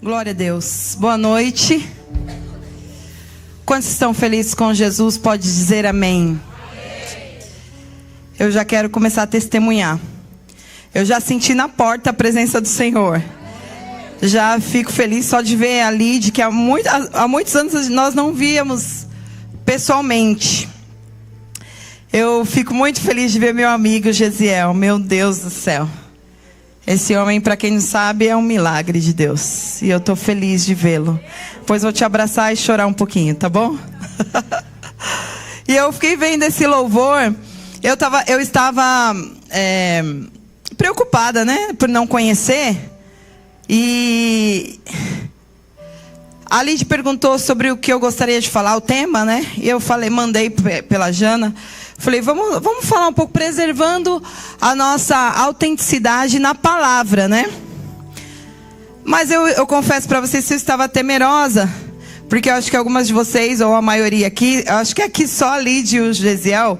Glória a Deus. Boa noite. Quantos estão felizes com Jesus? Pode dizer amém. Eu já quero começar a testemunhar. Eu já senti na porta a presença do Senhor. Já fico feliz só de ver a Lid, que há muitos anos nós não víamos pessoalmente. Eu fico muito feliz de ver meu amigo Gesiel. Meu Deus do céu. Esse homem, para quem não sabe, é um milagre de Deus. E eu estou feliz de vê-lo. Pois vou te abraçar e chorar um pouquinho, tá bom? E eu fiquei vendo esse louvor. Eu estava preocupada, né? Por não conhecer. E a Lid perguntou sobre o que eu gostaria de falar, o tema, né? E eu mandei pela Jana. Falei, vamos falar um pouco, preservando a nossa autenticidade na palavra, né? Mas eu confesso para vocês que eu estava temerosa, porque eu acho que algumas de vocês, ou a maioria aqui, acho que aqui só a Lid e o Gesiel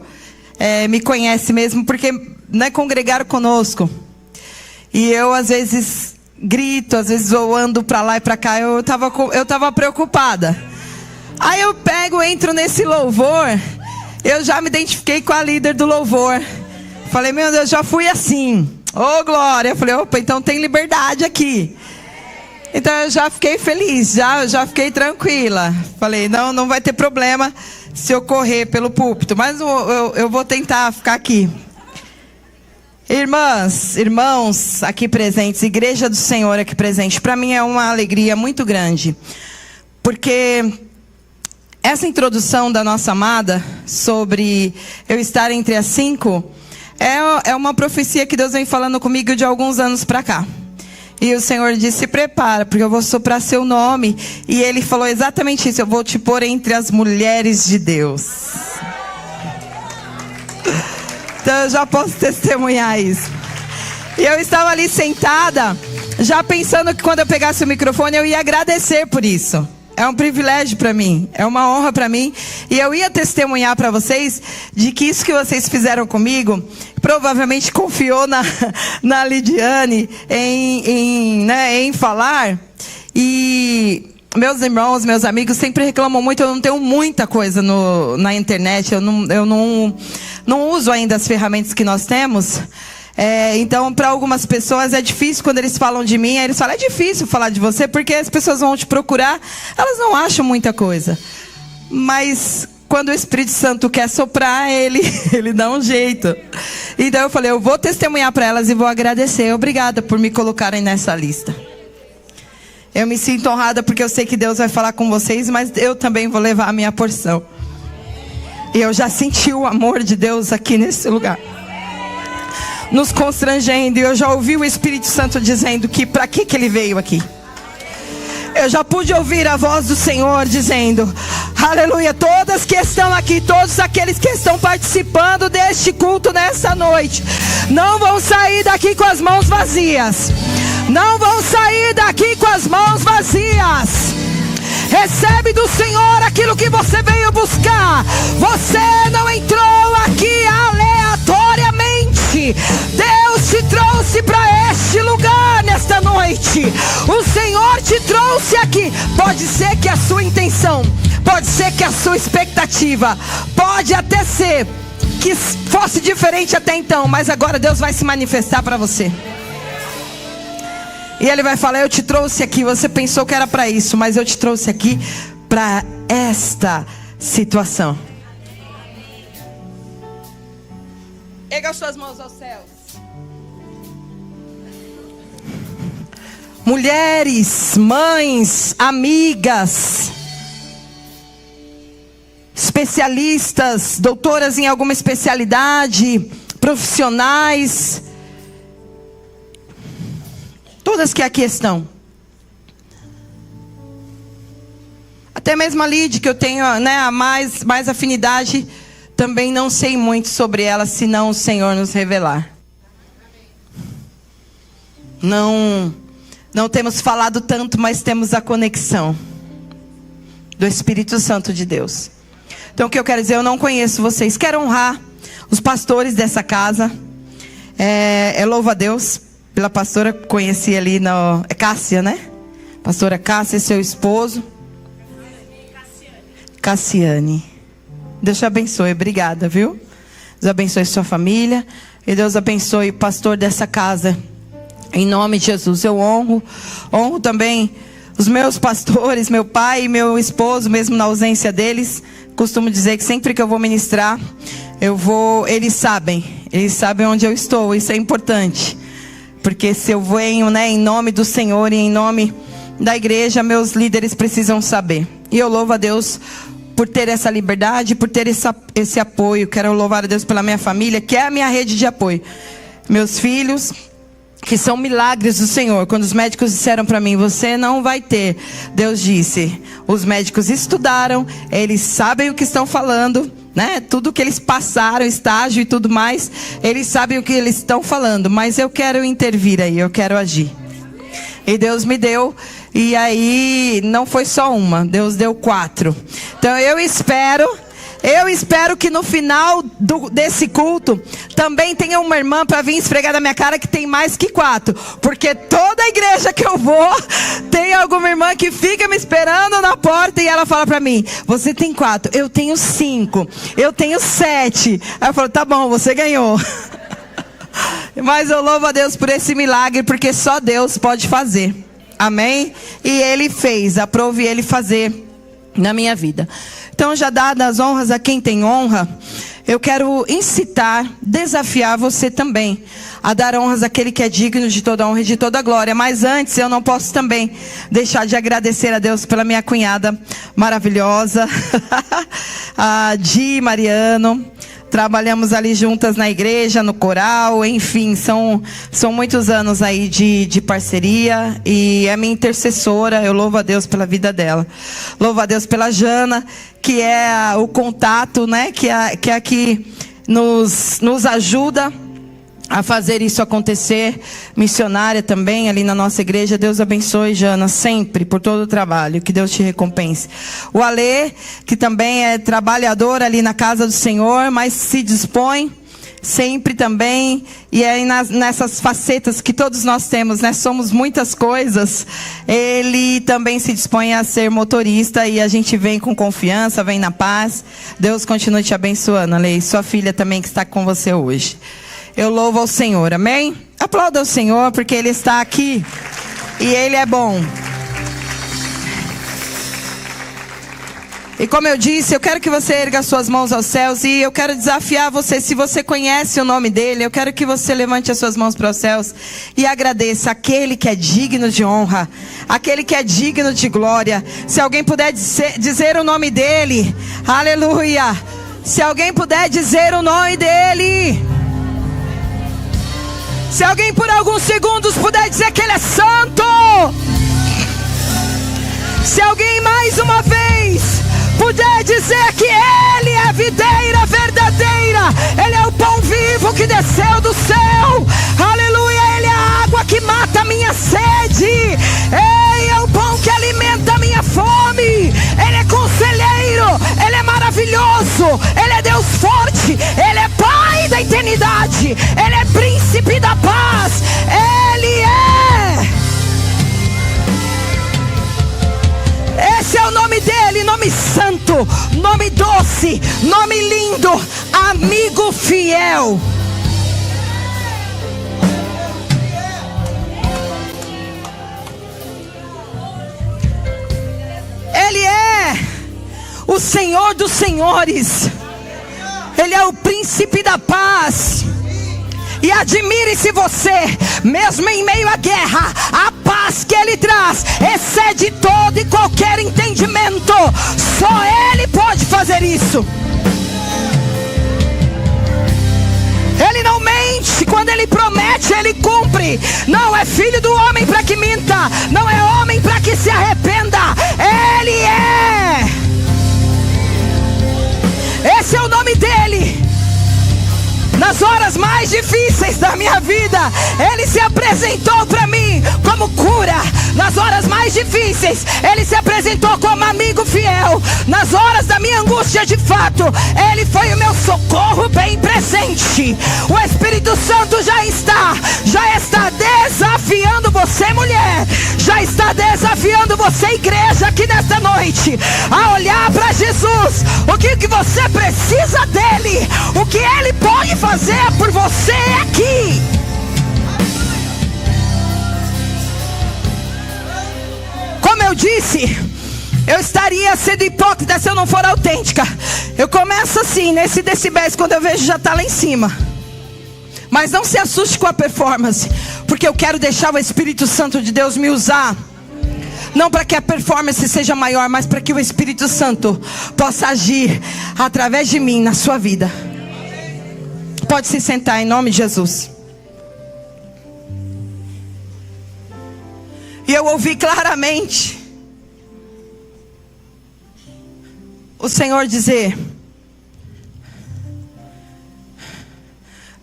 me conhece mesmo, porque né, congregaram conosco. E eu, às vezes, grito, às vezes eu ando para lá e para cá, eu tava preocupada. Aí eu entro nesse louvor. Eu já me identifiquei com a líder do louvor. Falei, meu Deus, já fui assim. Ô, glória. Eu falei, opa, então tem liberdade aqui. Então eu já fiquei feliz, já fiquei tranquila. Falei, não vai ter problema se eu correr pelo púlpito. Mas eu vou tentar ficar aqui. Irmãs, irmãos aqui presentes, Igreja do Senhor aqui presente. Para mim é uma alegria muito grande. Porque essa introdução da nossa amada sobre eu estar entre as 5 é uma profecia que Deus vem falando comigo de alguns anos para cá. E o Senhor disse, se prepara, porque eu vou soprar seu nome. E Ele falou exatamente isso, eu vou te pôr entre as mulheres de Deus. Então eu já posso testemunhar isso. E eu estava ali sentada, já pensando que quando eu pegasse o microfone eu ia agradecer por isso. É um privilégio para mim, é uma honra para mim. E eu ia testemunhar para vocês de que isso que vocês fizeram comigo, provavelmente confiou na Lidiane em falar. E meus irmãos, meus amigos sempre reclamam muito, eu não tenho muita coisa na internet, eu não uso ainda as ferramentas que nós temos. Então, para algumas pessoas é difícil quando eles falam de mim. Aí eles falam, é difícil falar de você, porque as pessoas vão te procurar, elas não acham muita coisa. Mas quando o Espírito Santo quer soprar, ele dá um jeito. Então eu falei, eu vou testemunhar para elas e vou agradecer. Obrigada por me colocarem nessa lista. Eu me sinto honrada porque eu sei que Deus vai falar com vocês, mas eu também vou levar a minha porção. E eu já senti o amor de Deus aqui nesse lugar, nos constrangendo. E eu já ouvi o Espírito Santo dizendo que para que ele veio aqui. Eu já pude ouvir a voz do Senhor dizendo, aleluia, todas que estão aqui, todos aqueles que estão participando deste culto nessa noite, não vão sair daqui com as mãos vazias. Não vão sair daqui com as mãos vazias. Recebe do Senhor aquilo que você veio buscar. Você não entrou aqui aleatoriamente. Deus te trouxe para este lugar nesta noite. O Senhor te trouxe aqui. Pode ser que a sua intenção, pode ser que a sua expectativa, pode até ser que fosse diferente até então, mas agora Deus vai se manifestar para você. E Ele vai falar, eu te trouxe aqui, você pensou que era para isso, mas eu te trouxe aqui para esta situação. Erga as suas mãos aos céus. Mulheres, mães, amigas, especialistas, doutoras em alguma especialidade, profissionais, todas que aqui estão. Até mesmo a Lid, que eu tenho mais afinidade, também não sei muito sobre ela, senão o Senhor nos revelar. Não temos falado tanto, mas temos a conexão do Espírito Santo de Deus. Então o que eu quero dizer, eu não conheço vocês. Quero honrar os pastores dessa casa. Louvo a Deus pela pastora que conheci ali, Cássia, né? Pastora Cássia e seu esposo. Cassiane. Deus te abençoe, obrigada, viu? Deus abençoe sua família. E Deus abençoe o pastor dessa casa. Em nome de Jesus, eu honro também os meus pastores, meu pai e meu esposo, mesmo na ausência deles. Costumo dizer que sempre que eu vou ministrar, eles sabem onde eu estou. Isso é importante, porque se eu venho, em nome do Senhor e em nome da igreja, meus líderes precisam saber. E eu louvo a Deus por ter essa liberdade, por ter esse apoio. Quero louvar a Deus pela minha família, que é a minha rede de apoio. Meus filhos, que são milagres do Senhor. Quando os médicos disseram para mim, você não vai ter, Deus disse, os médicos estudaram, eles sabem o que estão falando, tudo que eles passaram, estágio e tudo mais, eles sabem o que eles estão falando, mas eu quero intervir aí, eu quero agir. E Deus me deu, e aí não foi só uma, Deus deu 4. Então eu espero que no final desse culto também tenha uma irmã para vir esfregar na minha cara que tem mais que 4. Porque toda a igreja que eu vou, tem alguma irmã que fica me esperando na porta e ela fala para mim, você tem 4, eu tenho 5, eu tenho 7. Aí eu falo, tá bom, você ganhou. Mas eu louvo a Deus por esse milagre, porque só Deus pode fazer. Amém? E Ele fez, aprove Ele fazer na minha vida. Então, já dadas as honras a quem tem honra, eu quero incitar, desafiar você também a dar honras àquele que é digno de toda honra e de toda glória. Mas antes, eu não posso também deixar de agradecer a Deus pela minha cunhada maravilhosa, a Di Mariano. Trabalhamos ali juntas na igreja, no coral, enfim, são muitos anos aí de parceria, e é minha intercessora. Eu louvo a Deus pela vida dela. Louvo a Deus pela Jana, que é o contato, que é a que nos ajuda a fazer isso acontecer, missionária também ali na nossa igreja. Deus abençoe, Jana, sempre, por todo o trabalho, que Deus te recompense. O Alê, que também é trabalhador ali na casa do Senhor, mas se dispõe sempre também, e aí nessas facetas que todos nós temos, somos muitas coisas, ele também se dispõe a ser motorista, e a gente vem com confiança, vem na paz. Deus continue te abençoando, Alê, e sua filha também que está com você hoje. Eu louvo ao Senhor, amém? Aplauda ao Senhor, porque Ele está aqui e Ele é bom. E como eu disse, eu quero que você erga suas mãos aos céus, e eu quero desafiar você, se você conhece o nome dEle, eu quero que você levante as suas mãos para os céus e agradeça aquele que é digno de honra, aquele que é digno de glória. Se alguém puder dizer o nome dEle, aleluia. Se alguém puder dizer o nome dEle. Se alguém por alguns segundos puder dizer que Ele é santo. Se alguém mais uma vez puder dizer que Ele é a videira verdadeira, Ele é o pão vivo que desceu do céu, aleluia. Ele é a água que mata a minha sede, Ele é o pão que alimenta a minha fome. Ele é conselheiro, Ele é maravilhoso, Ele é Deus forte, Ele é Pai da eternidade, Ele é príncipe da paz, Ele é... Esse é o nome dEle, nome santo, nome doce, nome lindo, amigo fiel. Ele é o Senhor dos senhores, Ele é o príncipe da paz. E admire-se você, mesmo em meio à guerra, a paz que Ele traz excede todo e qualquer entendimento. Só Ele pode fazer isso. Ele não mente, quando Ele promete, Ele cumpre. Não é filho do homem para que minta, não é homem para que se arrependa. Ele é. Esse é o nome dEle. Nas horas mais difíceis, fases da minha vida, Ele se apresentou para mim como cura. Nas horas mais difíceis, Ele se apresentou como amigo fiel. Nas horas da minha angústia, de fato, Ele foi o meu socorro bem presente. O Espírito Santo já está desafiando você, mulher. Já está desafiando você, igreja, aqui nesta noite, a olhar para Jesus. O que você precisa dele, o que Ele pode fazer por você aqui. Como eu disse, eu estaria sendo hipócrita se eu não for autêntica. Eu começo assim, nesse decibéis, quando eu vejo já está lá em cima. Mas não se assuste com a performance, porque eu quero deixar o Espírito Santo de Deus me usar. Não para que a performance seja maior, mas para que o Espírito Santo possa agir através de mim na sua vida. Pode se sentar em nome de Jesus. E eu ouvi claramente o Senhor dizer: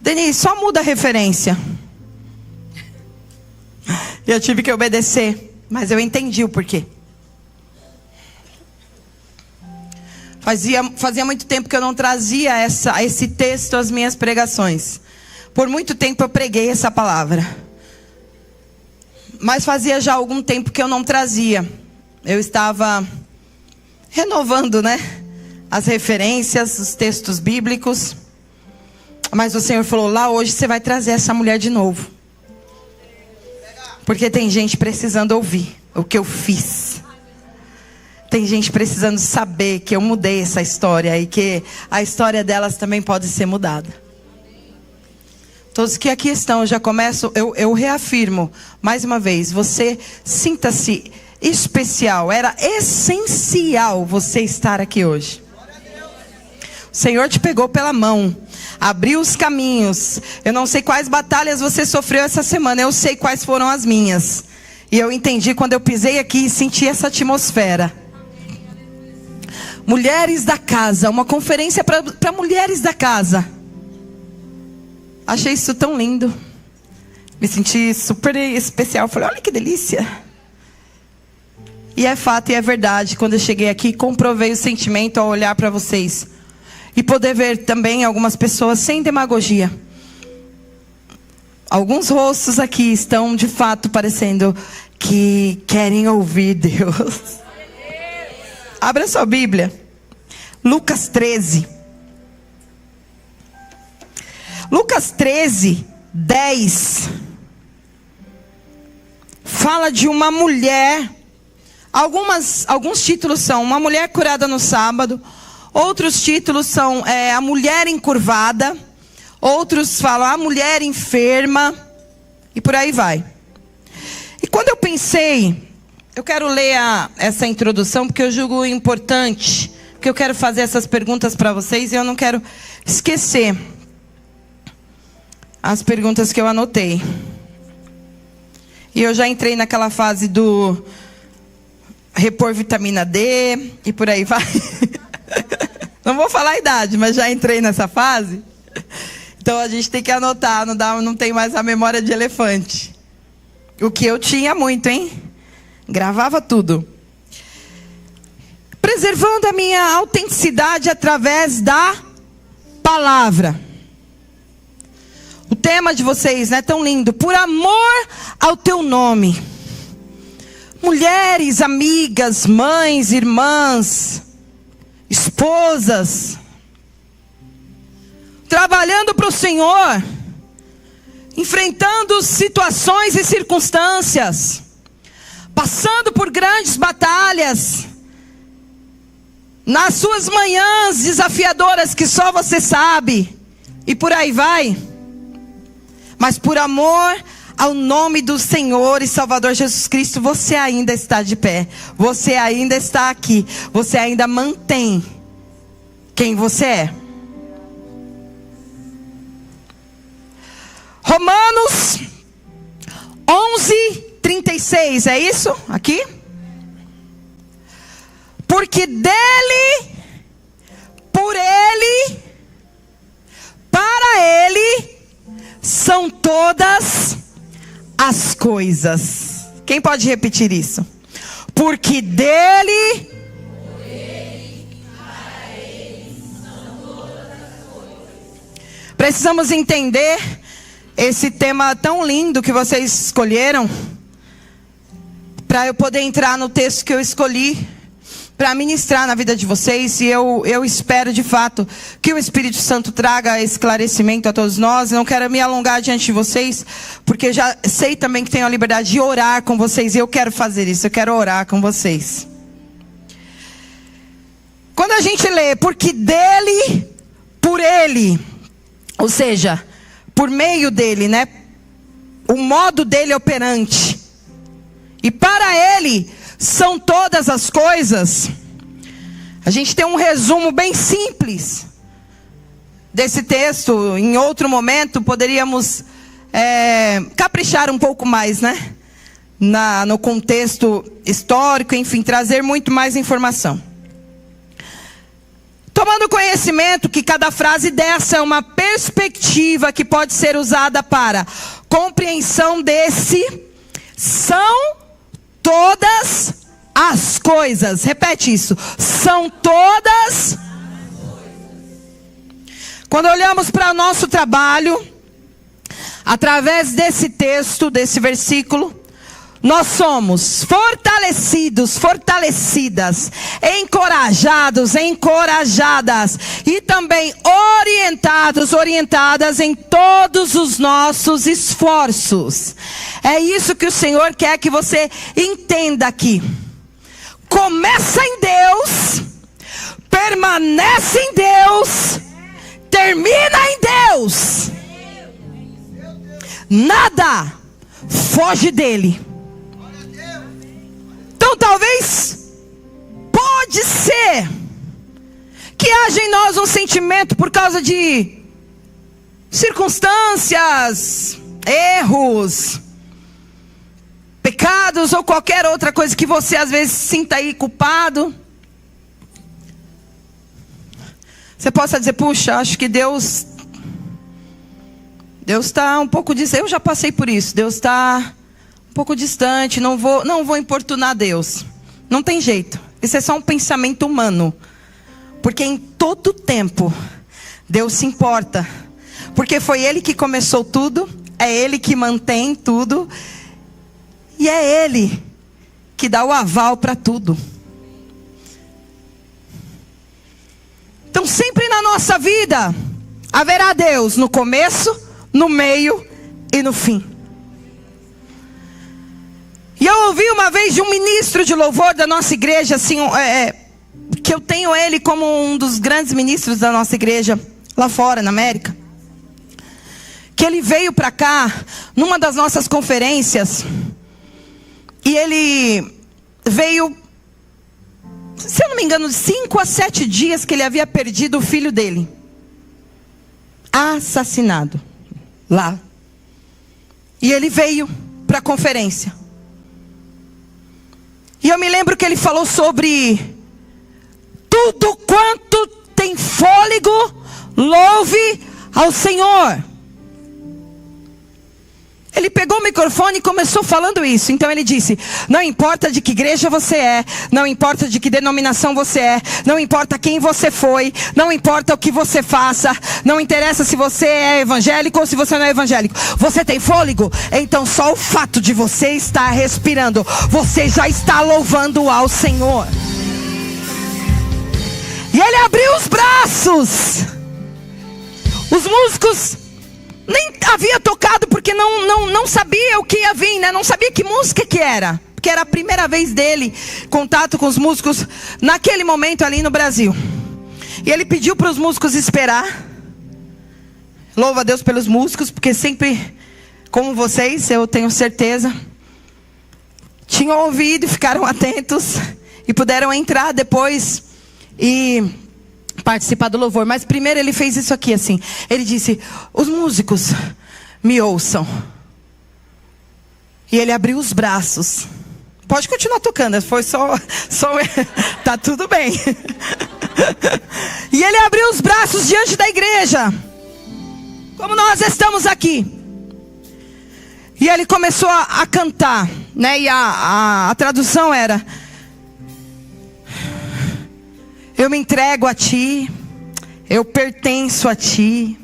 Denise, só muda a referência. E eu tive que obedecer, mas eu entendi o porquê. Fazia muito tempo que eu não trazia esse texto às minhas pregações. Por muito tempo eu preguei essa palavra. Mas fazia já algum tempo que eu não trazia. Eu estava renovando, as referências, os textos bíblicos. Mas o Senhor falou: lá hoje você vai trazer essa mulher de novo. Porque tem gente precisando ouvir o que eu fiz. Tem gente precisando saber que eu mudei essa história e que a história delas também pode ser mudada. Todos que aqui estão, eu já começo, eu reafirmo mais uma vez: você sinta-se especial. Era essencial você estar aqui hoje. O Senhor te pegou pela mão, abriu os caminhos. Eu não sei quais batalhas você sofreu essa semana, eu sei quais foram as minhas. E eu entendi quando eu pisei aqui e senti essa atmosfera. Mulheres da casa, uma conferência para mulheres da casa. Achei isso tão lindo. Me senti super especial. Falei: olha que delícia. E é fato e é verdade. Quando eu cheguei aqui, comprovei o sentimento ao olhar para vocês. E poder ver também algumas pessoas sem demagogia. Alguns rostos aqui estão de fato parecendo que querem ouvir Deus. Abra sua Bíblia. Lucas 13. Lucas 13, 10. Fala de uma mulher. Alguns títulos são uma mulher curada no sábado. Outros títulos são a mulher encurvada. Outros falam a mulher enferma. E por aí vai. E quando eu pensei, eu quero ler essa introdução porque eu julgo importante. Porque eu quero fazer essas perguntas para vocês e eu não quero esquecer as perguntas que eu anotei. E eu já entrei naquela fase do repor vitamina D e por aí vai. Não vou falar a idade, mas já entrei nessa fase. Então a gente tem que anotar, não tem mais a memória de elefante. O que eu tinha muito, hein? Gravava tudo. Preservando a minha autenticidade através da palavra. O tema de vocês, tão lindo. Por amor ao teu nome. Mulheres, amigas, mães, irmãs, esposas. Trabalhando para o Senhor. Enfrentando situações e circunstâncias. Passando por grandes batalhas. Nas suas manhãs desafiadoras que só você sabe. E por aí vai. Mas por amor ao nome do Senhor e Salvador Jesus Cristo, você ainda está de pé. Você ainda está aqui. Você ainda mantém quem você é. Romanos 11:36, é isso? Aqui? Porque dele, por ele, para ele, são todas as coisas. Quem pode repetir isso? Porque dele, precisamos entender esse tema tão lindo que vocês escolheram, para eu poder entrar no texto que eu escolhi para ministrar na vida de vocês. E eu espero de fato que o Espírito Santo traga esclarecimento a todos nós. Não quero me alongar diante de vocês, porque já sei também que tenho a liberdade de orar com vocês, e eu quero fazer isso, eu quero orar com vocês. Quando a gente lê, porque dele, por ele, ou seja, por meio dele, né? O modo dele operante, e para ele são todas as coisas. A gente tem um resumo bem simples desse texto. Em outro momento poderíamos caprichar um pouco mais, né? No contexto histórico, enfim, trazer muito mais informação. Tomando conhecimento que cada frase dessa é uma perspectiva que pode ser usada para compreensão desse são todas as coisas. Repete isso. São todas. Quando olhamos para o nosso trabalho, através desse texto, desse versículo, nós somos fortalecidos, fortalecidas, encorajados, encorajadas, e também orientados, orientadas em todos os nossos esforços. É isso que o Senhor quer que você entenda aqui. Começa em Deus, permanece em Deus, termina em Deus. Nada foge dele. Então talvez, pode ser que haja em nós um sentimento por causa de circunstâncias, erros, pecados ou qualquer outra coisa que você às vezes sinta aí culpado. Você possa dizer, puxa, acho que Deus está um pouco distante. Eu já passei por isso. Deus está um pouco distante, não vou importunar Deus. Não tem jeito. Isso é só um pensamento humano. Porque em todo tempo Deus se importa. Porque foi Ele que começou tudo, é Ele que mantém tudo, e é Ele que dá o aval para tudo. Então sempre na nossa vida haverá Deus no começo, no meio e no fim. E eu ouvi uma vez de um ministro de louvor da nossa igreja, assim, que eu tenho ele como um dos grandes ministros da nossa igreja, lá fora, na América. Que ele veio para cá, numa das nossas conferências, e ele veio, se eu não me engano, de 5 a 7 dias que ele havia perdido o filho dele. Assassinado, lá. E ele veio para a conferência. E eu me lembro que ele falou sobre tudo quanto tem fôlego, louve ao Senhor. Ele pegou o microfone e começou falando isso. Então ele disse, não importa de que igreja você é, não importa de que denominação você é, não importa quem você foi, não importa o que você faça, não interessa se você é evangélico ou se você não é evangélico. Você tem fôlego? Então só o fato de você estar respirando, você já está louvando ao Senhor. E ele abriu os braços. Os músicos nem havia tocado porque não sabia o que ia vir, né? Não sabia que música que era. Porque era a primeira vez dele, contato com os músicos, naquele momento ali no Brasil. E ele pediu para os músicos esperar. Louva a Deus pelos músicos, porque sempre, como vocês, eu tenho certeza, tinham ouvido e ficaram atentos. E puderam entrar depois e participar do louvor. Mas primeiro ele fez isso aqui assim. Ele disse, os músicos me ouçam. E ele abriu os braços. Pode continuar tocando, foi só tá tudo bem. E ele abriu os braços diante da igreja. como nós estamos aqui. E ele começou a cantar, né? E a tradução era: eu me entrego a ti, eu pertenço a ti.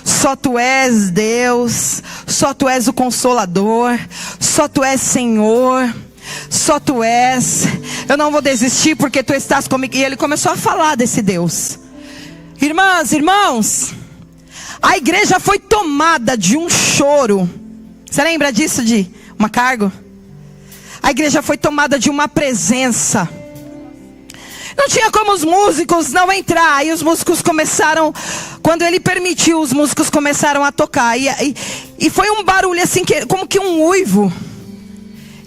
Só tu és Deus, só tu és o Consolador, só tu és Senhor, só tu és. Eu não vou desistir porque tu estás comigo. E ele começou a falar desse Deus. Irmãs, irmãos, a igreja foi tomada de um choro. Você lembra disso, de uma carga? A igreja foi tomada de uma presença. Não tinha como os músicos não entrar. E os músicos começaram, quando ele permitiu, os músicos começaram a tocar. E foi um barulho assim, como que um uivo.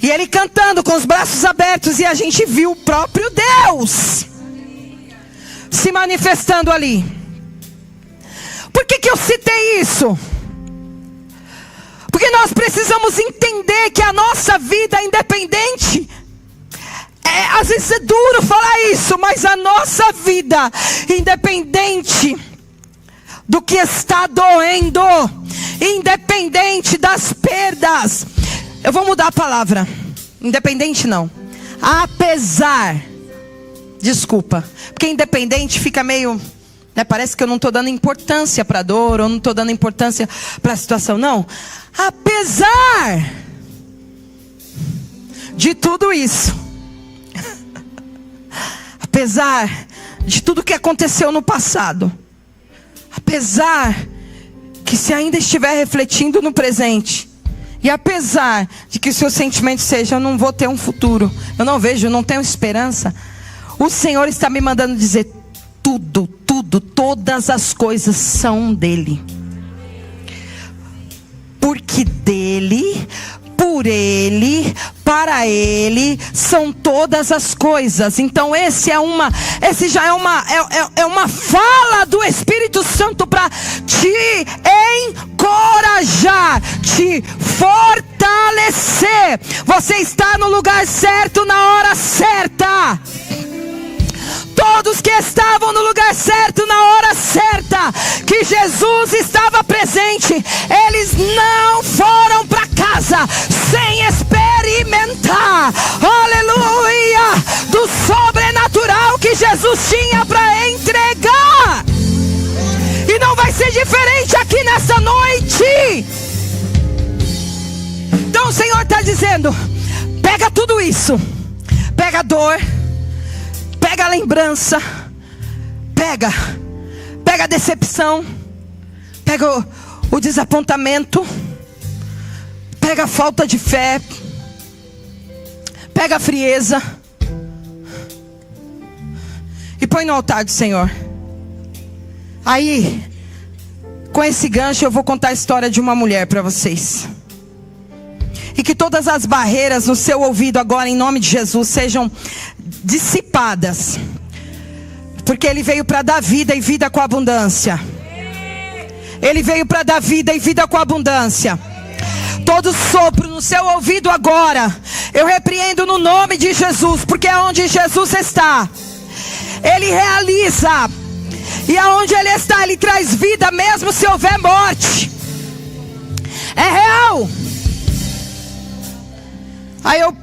E ele cantando com os braços abertos. E a gente viu o próprio Deus se manifestando ali. Por que eu citei isso? Porque nós precisamos entender que a nossa vida independente... às vezes é duro falar isso, mas a nossa vida, independente do que está doendo, independente das perdas, eu vou mudar a palavra, independente não, apesar, desculpa, porque independente fica meio, né, parece que eu não estou dando importância para a dor, ou não estou dando importância para a situação, não, apesar de tudo isso, apesar de tudo que aconteceu no passado, apesar que se ainda estiver refletindo no presente, e apesar de que o seu sentimento seja: eu não vou ter um futuro, eu não vejo, eu não tenho esperança, o Senhor está me mandando dizer: todas as coisas são dele, porque dele, por ele, para ele são todas as coisas. Então esse já é uma fala do Espírito Santo para te encorajar, te fortalecer. Você está no lugar certo, na hora certa. Todos que estavam no lugar certo, na hora certa, que Jesus estava presente, eles não foram para casa sem experimentar, aleluia, do sobrenatural que Jesus tinha para entregar. E não vai ser diferente aqui nessa noite. Então o Senhor está dizendo: pega tudo isso, pega a dor, pega a lembrança, pega a decepção, pega o desapontamento, pega a falta de fé, pega a frieza e põe no altar do Senhor. Aí, com esse gancho, eu vou contar a história de uma mulher para vocês. E que todas as barreiras no seu ouvido agora, em nome de Jesus, sejam dissipadas. Porque Ele veio para dar vida e vida com abundância. Ele veio para dar vida e vida com abundância. Todo sopro no seu ouvido agora, eu repreendo no nome de Jesus. Porque é onde Jesus está, Ele realiza. E aonde Ele está, Ele traz vida, mesmo se houver morte. É real. Aí eu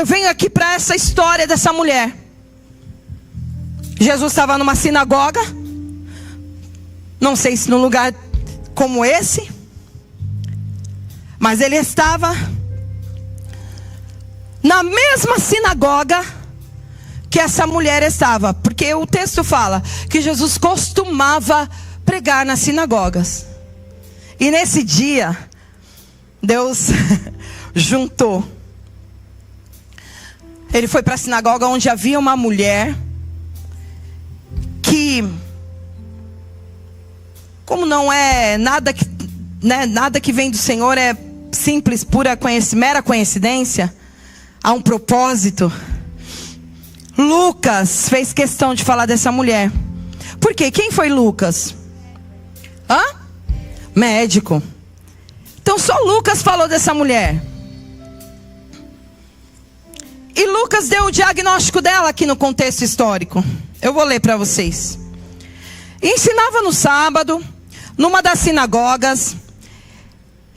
venho aqui para essa história dessa mulher. Jesus estava numa sinagoga. Não sei se num lugar como esse, mas ele estava na mesma sinagoga que essa mulher estava. Porque o texto fala que Jesus costumava pregar nas sinagogas. E nesse dia, Deus juntou. Ele foi para a sinagoga onde havia uma mulher que, como não é nada que, né, nada que vem do Senhor é simples, mera coincidência, há um propósito. Lucas fez questão de falar dessa mulher. Por quê? Quem foi Lucas? Médico. Então só Lucas falou dessa mulher. E Lucas deu o diagnóstico dela aqui no contexto histórico. Eu vou ler para vocês. Ensinava no sábado, numa das sinagogas.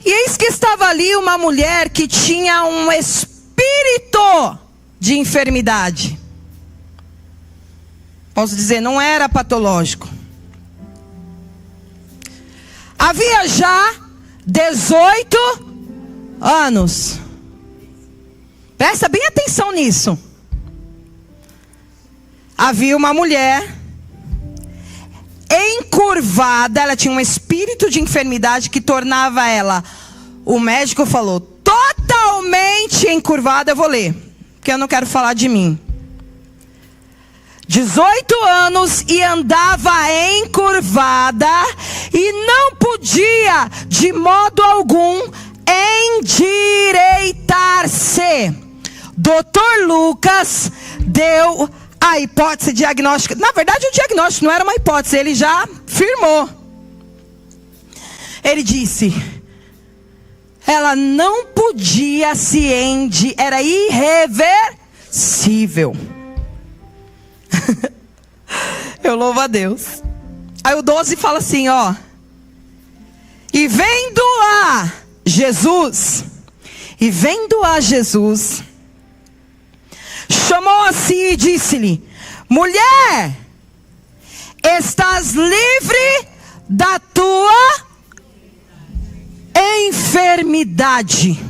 E eis que estava ali uma mulher que tinha um espírito de enfermidade. Posso dizer, não era patológico. Havia já 18 anos. Presta bem atenção nisso. Havia uma mulher encurvada, ela tinha um espírito de enfermidade que tornava ela, o médico falou, totalmente encurvada. Eu vou ler, porque eu não quero falar de mim. 18 anos e andava encurvada e não podia de modo algum endireitar-se. Dr. Lucas deu a hipótese diagnóstica. Na verdade, o diagnóstico não era uma hipótese, ele já firmou. Ele disse: ela não podia se era irreversível. Eu louvo a Deus. Aí o 12 fala assim, ó: e vendo a Jesus, chamou a si e disse-lhe: mulher, estás livre da tua enfermidade.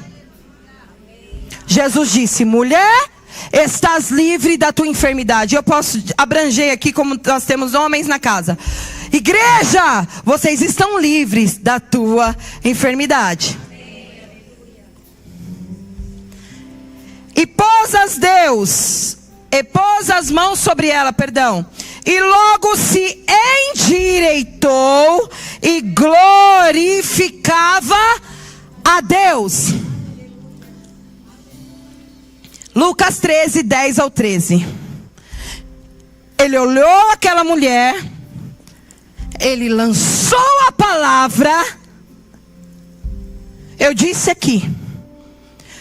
Jesus disse: mulher, estás livre da tua enfermidade. Eu posso abranger aqui, como nós temos homens na casa. Igreja, vocês estão livres da tua enfermidade. E pôs as mãos sobre ela, e logo se endireitou e glorificava a Deus. Lucas 13, 10 ao 13. Ele olhou aquela mulher, ele lançou a palavra. Eu disse aqui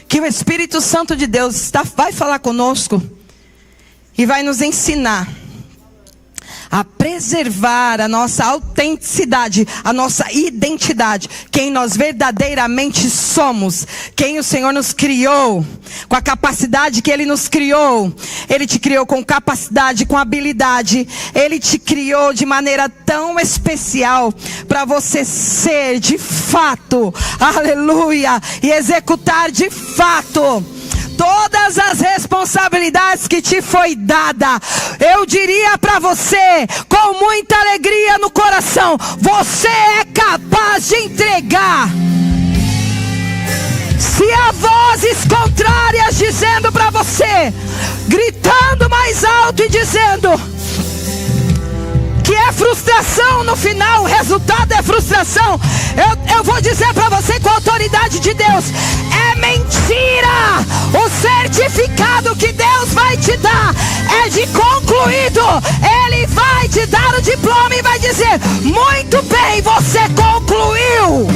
que o Espírito Santo de Deus vai falar conosco e vai nos ensinar a preservar a nossa autenticidade, a nossa identidade, quem nós verdadeiramente somos, quem o Senhor nos criou, com a capacidade que Ele nos criou. Ele te criou com capacidade, com habilidade. Ele te criou de maneira tão especial para você ser de fato, aleluia, e executar de fato todas as responsabilidades que te foi dada. Eu diria para você, com muita alegria no coração, você é capaz de entregar. Se há vozes contrárias dizendo para você, gritando mais alto e dizendo que é frustração no final, o resultado é frustração, eu vou dizer para você com a autoridade de Deus: é mentira. O certificado que Deus vai te dar é de concluído. Ele vai te dar o diploma e vai dizer: muito bem, você concluiu.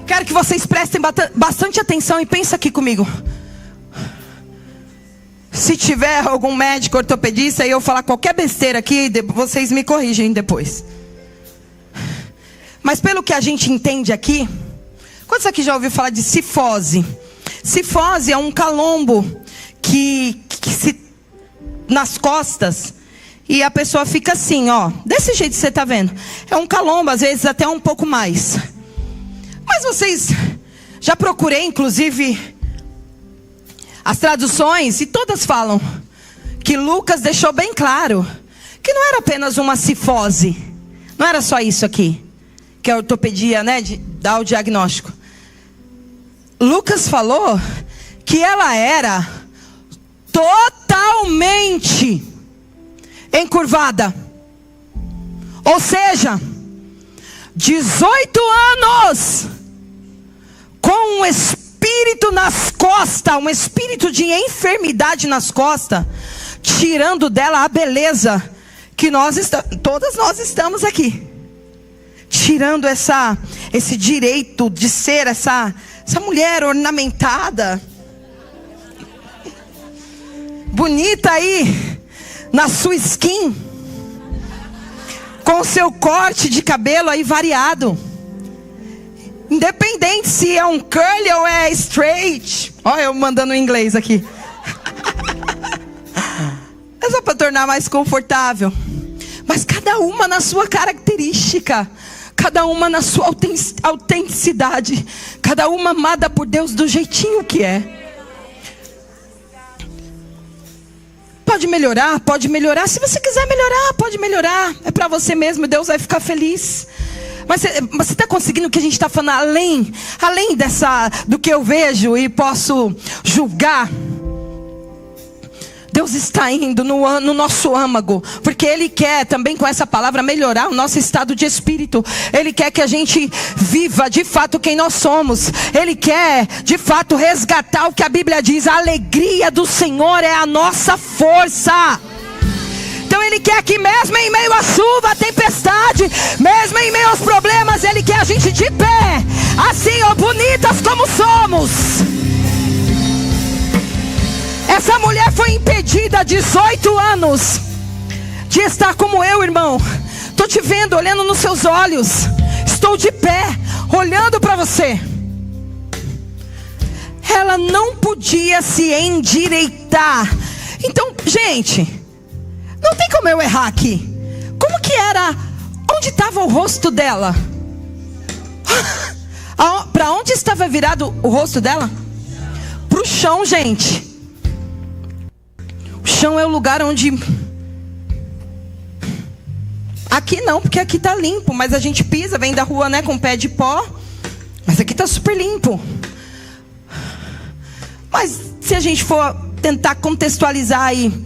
Quero que vocês prestem bastante atenção e pensem aqui comigo. Se tiver algum médico ortopedista e eu falar qualquer besteira aqui, vocês me corrigem depois. Mas pelo que a gente entende aqui, quantos aqui já ouviu falar de cifose? Cifose é um calombo que se nas costas, e a pessoa fica assim, ó, desse jeito que você está vendo. É um calombo, às vezes até um pouco mais. Mas vocês, já procurei inclusive as traduções, e todas falam que Lucas deixou bem claro que não era apenas uma cifose. Não era só isso aqui, que a ortopedia, né, dá o diagnóstico. Lucas falou que ela era totalmente encurvada. Ou seja, 18 anos com um espírito nas costas, um espírito de enfermidade nas costas, tirando dela a beleza que todas nós estamos aqui, tirando esse direito de ser essa mulher ornamentada, bonita aí, na sua skin, com o seu corte de cabelo aí variado, independente se é um curly ou é straight. Olha eu mandando em inglês aqui. É só para tornar mais confortável. Mas cada uma na sua característica, cada uma na sua autenticidade, cada uma amada por Deus do jeitinho que é. Pode melhorar, pode melhorar. Se você quiser melhorar, pode melhorar. É para você mesmo, Deus vai ficar feliz. Mas você está conseguindo o que a gente está falando além do que eu vejo e posso julgar? Deus está indo no nosso âmago, porque Ele quer também com essa palavra melhorar o nosso estado de espírito. Ele quer que a gente viva de fato quem nós somos. Ele quer de fato resgatar o que a Bíblia diz: a alegria do Senhor é a nossa força. Então Ele quer que mesmo em meio à chuva, à tempestade, mesmo em meio aos problemas, Ele quer a gente de pé, assim, ó, bonitas como somos. Essa mulher foi impedida há 18 anos de estar como eu, irmão. Estou te vendo, olhando nos seus olhos. Estou de pé, olhando para você. Ela não podia se endireitar. Então, gente, não tem como eu errar aqui. Como que era? Onde estava o rosto dela? Para onde estava virado o rosto dela? Para o chão, gente. O chão é o lugar onde... Aqui não, porque aqui tá limpo, mas a gente pisa, vem da rua, né, com pé de pó. Mas aqui tá super limpo. Mas se a gente for tentar contextualizar aí,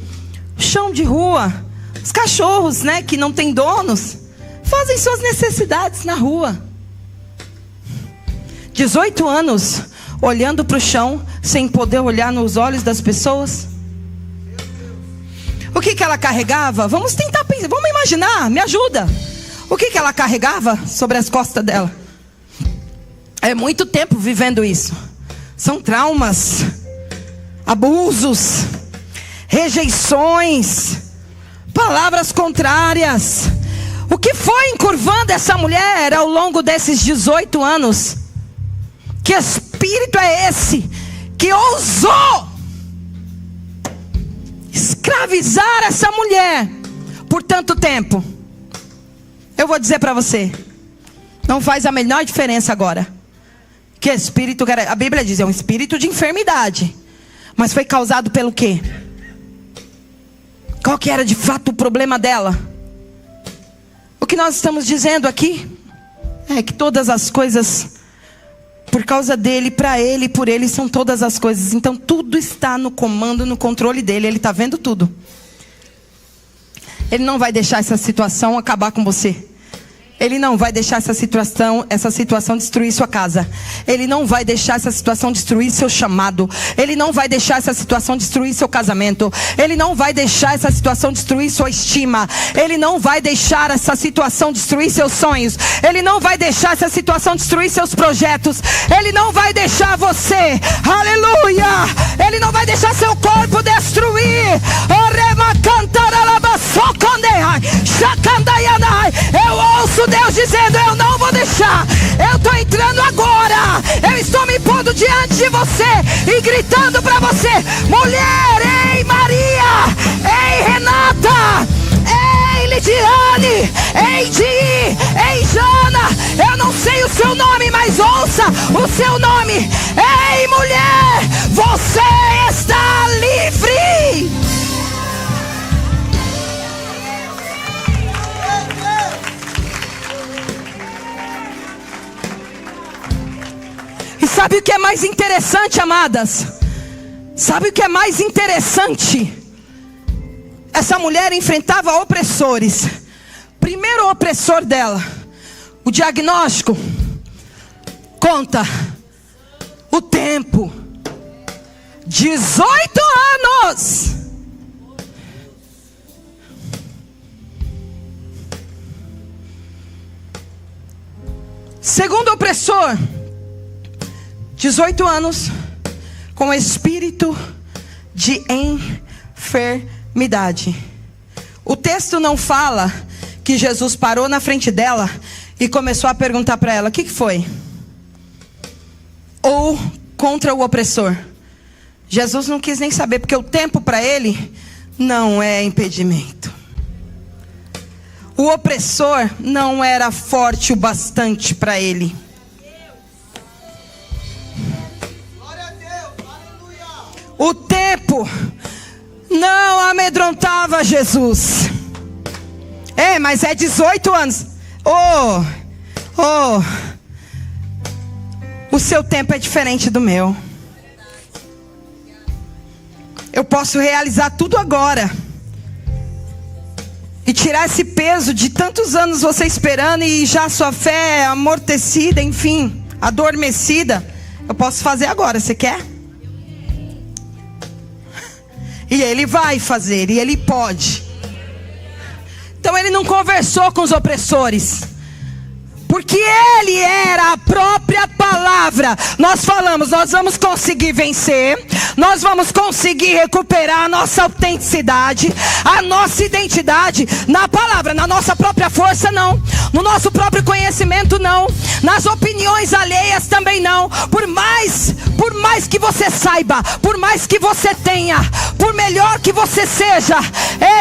chão de rua, os cachorros, né, que não tem donos, fazem suas necessidades na rua. 18 anos olhando para o chão, sem poder olhar nos olhos das pessoas. O que ela carregava? Vamos tentar pensar, vamos imaginar, me ajuda. O que ela carregava sobre as costas dela? É muito tempo vivendo isso. São traumas, abusos, rejeições, palavras contrárias. O que foi encurvando essa mulher ao longo desses 18 anos? Que espírito é esse que ousou escravizar essa mulher por tanto tempo? Eu vou dizer para você, não faz a menor diferença agora. Que espírito, a Bíblia diz, é um espírito de enfermidade. Mas foi causado pelo quê? Qual que era de fato o problema dela? O que nós estamos dizendo aqui é que todas as coisas, por causa dele, para ele e por ele, são todas as coisas. Então tudo está no comando, no controle dele. Ele está vendo tudo. Ele não vai deixar essa situação acabar com você. Ele não vai deixar essa situação destruir sua casa. Ele não vai deixar essa situação destruir seu chamado. Ele não vai deixar essa situação destruir seu casamento. Ele não vai deixar essa situação destruir sua estima. Ele não vai deixar essa situação destruir seus sonhos. Ele não vai deixar essa situação destruir seus projetos. Ele não vai deixar você, aleluia, ele não vai deixar seu corpo destruir. Eu ouço Deus dizendo, eu não vou deixar. Eu estou entrando agora. Eu estou me pondo diante de você e gritando para você: mulher, ei Maria, ei Renata, ei Lidiane, ei Di, ei Jana. Eu não sei o seu nome, mas ouça o seu nome. Ei mulher, você está livre. Sabe o que é mais interessante, amadas? Sabe o que é mais interessante? Essa mulher enfrentava opressores. Primeiro opressor dela, o diagnóstico, conta o tempo. 18 anos. Segundo opressor, 18 anos com espírito de enfermidade. O texto não fala que Jesus parou na frente dela e começou a perguntar para ela: o que foi? Ou contra o opressor. Jesus não quis nem saber, porque o tempo para ele não é impedimento. O opressor não era forte o bastante para ele. O tempo não amedrontava Jesus. Mas é 18 anos. O seu tempo é diferente do meu. Eu posso realizar tudo agora e tirar esse peso de tantos anos você esperando e já sua fé é amortecida, enfim, adormecida. Eu posso fazer agora, você quer? E ele vai fazer, e ele pode. Então ele não conversou com os opressores, porque ele era a própria palavra. Nós falamos, nós vamos conseguir vencer, nós vamos conseguir recuperar a nossa autenticidade, a nossa identidade na palavra. Na nossa própria força não, no nosso próprio conhecimento não, nas opiniões alheias também não. Por mais que você saiba, por mais que você tenha, por melhor que você seja,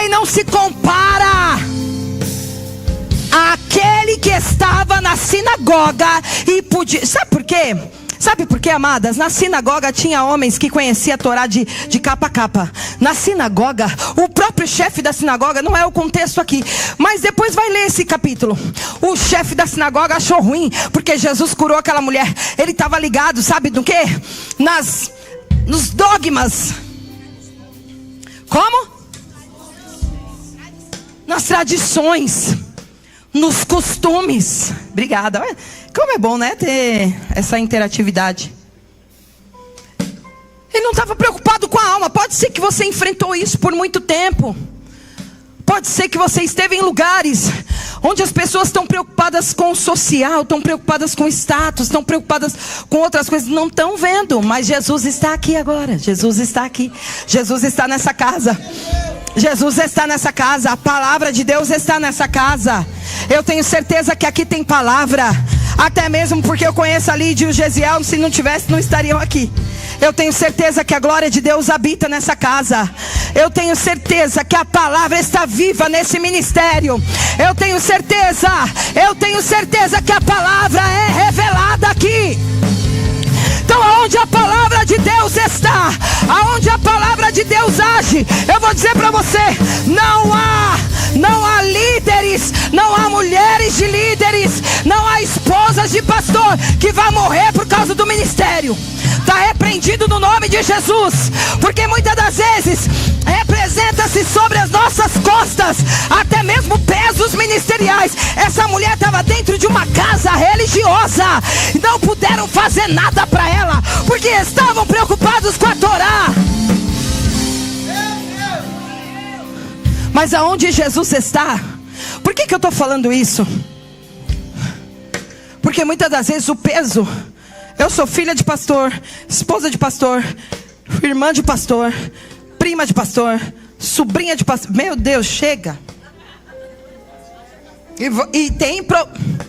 não se compara àquele que estava na sinagoga e podia. Sabe por quê? Sabe por quê, amadas? Na sinagoga tinha homens que conheciam a Torá de capa a capa. Na sinagoga, o próprio chefe da sinagoga, não é o contexto aqui, mas depois vai ler esse capítulo. O chefe da sinagoga achou ruim, porque Jesus curou aquela mulher. Ele estava ligado, sabe do quê? Nos dogmas. Como? Nas tradições, nos costumes. Obrigada. Como é bom, né, ter essa interatividade. Ele não estava preocupado com a alma. Pode ser que você enfrentou isso por muito tempo. Pode ser que você esteve em lugares onde as pessoas estão preocupadas com o social, estão preocupadas com o status, estão preocupadas com outras coisas, não estão vendo. Mas Jesus está aqui agora. Jesus está aqui. Jesus está nessa casa. Jesus está nessa casa. A palavra de Deus está nessa casa. Eu tenho certeza que aqui tem palavra. Até mesmo porque eu conheço a Lídia e o Gesiel. Se não tivesse, não estariam aqui. Eu tenho certeza que a glória de Deus habita nessa casa. Eu tenho certeza que a palavra está viva nesse ministério. Eu tenho certeza que a palavra é revelada aqui. Então aonde a palavra de Deus está, aonde a palavra de Deus age, eu vou dizer para você, não há líderes, não há mulheres de líderes, não há esposas de pastor que vão morrer por causa do ministério. Está repreendido no nome de Jesus, porque muitas das vezes representa-se sobre as nossas costas até mesmo pesos ministeriais. Essa mulher estava dentro de uma casa religiosa e não puderam fazer nada para ela, porque estavam preocupados com a Torá. Mas aonde Jesus está? Por que eu estou falando isso? Porque muitas das vezes o peso. Eu sou filha de pastor, esposa de pastor, irmã de pastor, prima de pastor, sobrinha de pastor. Meu Deus, chega. E tem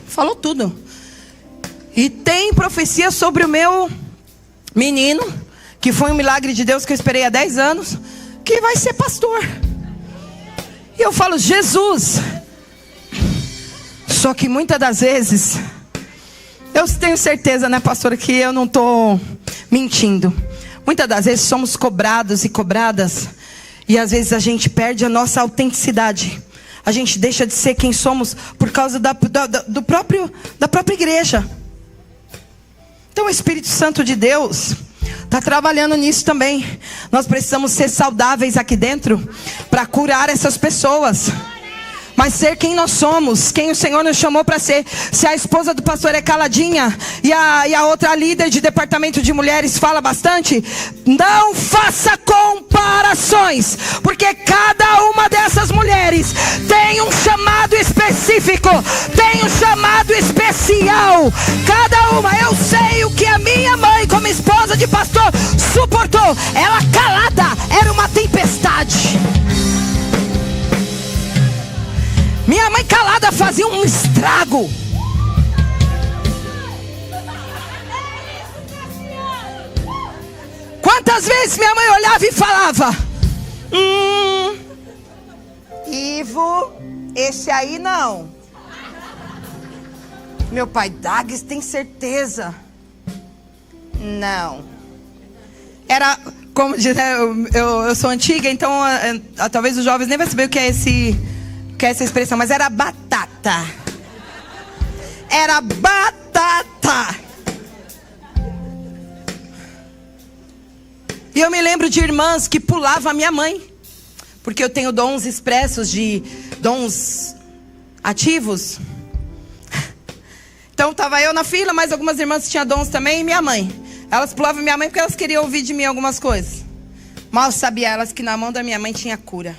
falou tudo. E tem profecia sobre o meu menino, que foi um milagre de Deus que eu esperei há 10 anos, que vai ser pastor. E eu falo, Jesus. Só que muitas das vezes, eu tenho certeza, né, pastora, que eu não estou mentindo. Muitas das vezes somos cobrados e cobradas, e às vezes a gente perde a nossa autenticidade. A gente deixa de ser quem somos por causa da própria igreja. Então o Espírito Santo de Deus está trabalhando nisso também. Nós precisamos ser saudáveis aqui dentro para curar essas pessoas. Mas ser quem nós somos, quem o Senhor nos chamou para ser. Se a esposa do pastor é caladinha e a outra líder de departamento de mulheres fala bastante, não faça comparações, porque cada uma dessas mulheres tem um chamado específico, tem um chamado especial. Cada uma, eu sei o que a minha mãe, como esposa de pastor, suportou. Ela calada era uma tempestade. mãe calada fazia um estrago. Quantas vezes minha mãe olhava e falava: Ivo, esse aí não. Meu pai, Dags, tem certeza? Não. Era, como diz, eu sou antiga, então talvez os jovens nem vão saber o que é essa expressão, mas era batata. Era batata. E eu me lembro de irmãs que pulavam a minha mãe, porque eu tenho dons expressos, de dons ativos. Então estava eu na fila, mas algumas irmãs tinham dons também, e minha mãe. Elas pulavam minha mãe porque elas queriam ouvir de mim algumas coisas. Mal sabia elas que na mão da minha mãe tinha cura.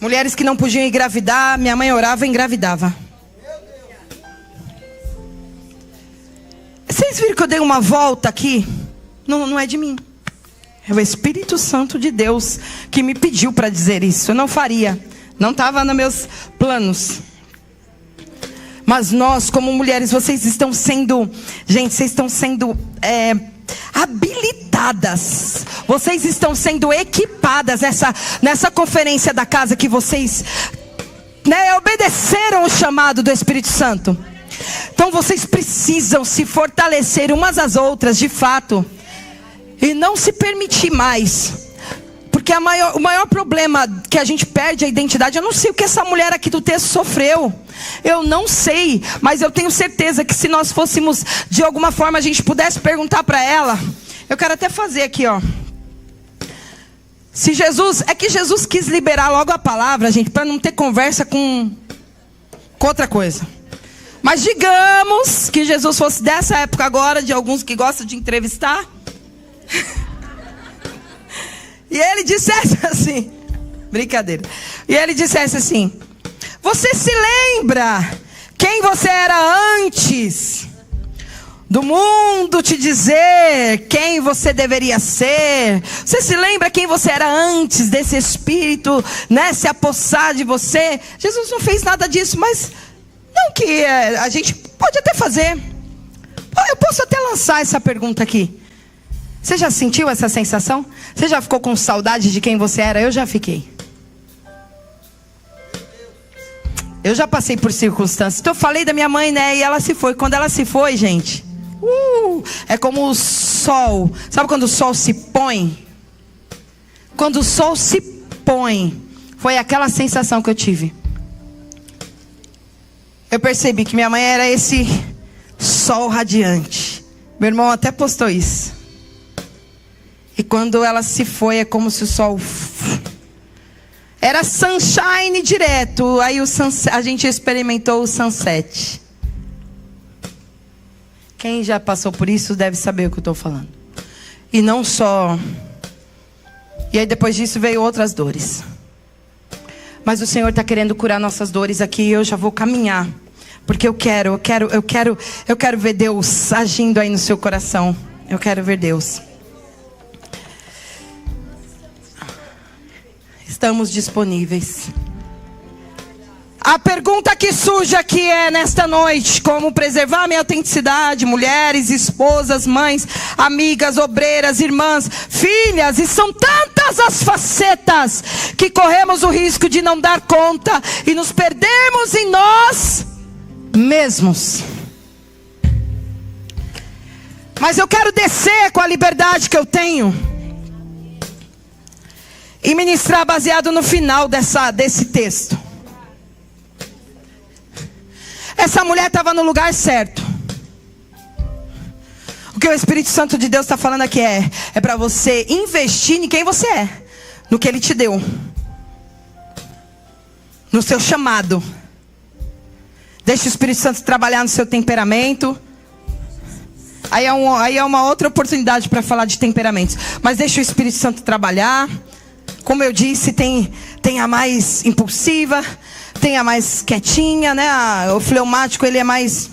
Mulheres que não podiam engravidar, minha mãe orava e engravidava. Vocês viram que eu dei uma volta aqui? Não é de mim. É o Espírito Santo de Deus que me pediu para dizer isso. Eu não faria. Não estava nos meus planos. Mas nós, como mulheres, vocês estão sendo... Gente, vocês estão sendo habilitadas. Vocês estão sendo equipadas nessa conferência da casa que vocês obedeceram o chamado do Espírito Santo. Então vocês precisam se fortalecer umas às outras, de fato. E não se permitir mais. Porque o maior problema que a gente perde a identidade. Eu não sei o que essa mulher aqui do texto sofreu. Eu não sei. Mas eu tenho certeza que se nós fôssemos, de alguma forma, a gente pudesse perguntar para ela. Eu quero até fazer aqui, ó. Se Jesus... É que Jesus quis liberar logo a palavra, gente, para não ter conversa com outra coisa. Mas digamos que Jesus fosse dessa época agora, de alguns que gostam de entrevistar. E ele dissesse assim, brincadeira. E ele dissesse assim: você se lembra quem você era antes do mundo te dizer quem você deveria ser? Você se lembra quem você era antes desse Espírito, se apossar de você? Jesus não fez nada disso, mas não que a gente pode até fazer. Eu posso até lançar essa pergunta aqui. Você já sentiu essa sensação? Você já ficou com saudade de quem você era? Eu já fiquei. Eu já passei por circunstâncias. Então eu falei da minha mãe, e ela se foi. Quando ela se foi, gente, é como o sol. Sabe quando o sol se põe? Quando o sol se põe, foi aquela sensação que eu tive. Eu percebi que minha mãe era esse sol radiante. Meu irmão até postou isso. E quando ela se foi, é como se o sol... Era sunshine direto. Aí a gente experimentou o sunset. Quem já passou por isso deve saber o que eu estou falando. E não só... E aí depois disso veio outras dores. Mas o Senhor está querendo curar nossas dores aqui. E eu já vou caminhar. Porque eu quero ver Deus agindo aí no seu coração. Eu quero ver Deus. Estamos disponíveis. A pergunta que surge aqui é nesta noite: como preservar minha autenticidade? Mulheres, esposas, mães, amigas, obreiras, irmãs, filhas. E são tantas as facetas que corremos o risco de não dar conta e nos perdermos em nós mesmos. Mas eu quero descer com a liberdade que eu tenho e ministrar baseado no final desse texto. Essa mulher estava no lugar certo. O que o Espírito Santo de Deus está falando aqui é para você investir em quem você é, no que Ele te deu, no seu chamado. Deixa o Espírito Santo trabalhar no seu temperamento. Aí é uma outra oportunidade para falar de temperamentos. Mas deixa o Espírito Santo trabalhar. Como eu disse, tem a mais impulsiva, tem a mais quietinha, o fleumático, ele é mais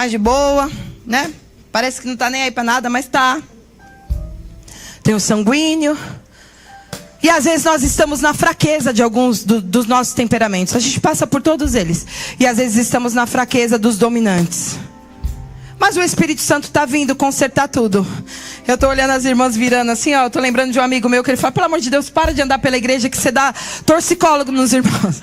de boa, Parece que não está nem aí para nada, mas está. Tem o sanguíneo, E às vezes nós estamos na fraqueza de alguns dos nossos temperamentos. A gente passa por todos eles. E às vezes estamos na fraqueza dos dominantes. Mas o Espírito Santo está vindo consertar tudo. Eu estou olhando as irmãs virando assim, ó. Eu estou lembrando de um amigo meu que ele fala: pelo amor de Deus, para de andar pela igreja que você dá torcicólogo nos irmãos.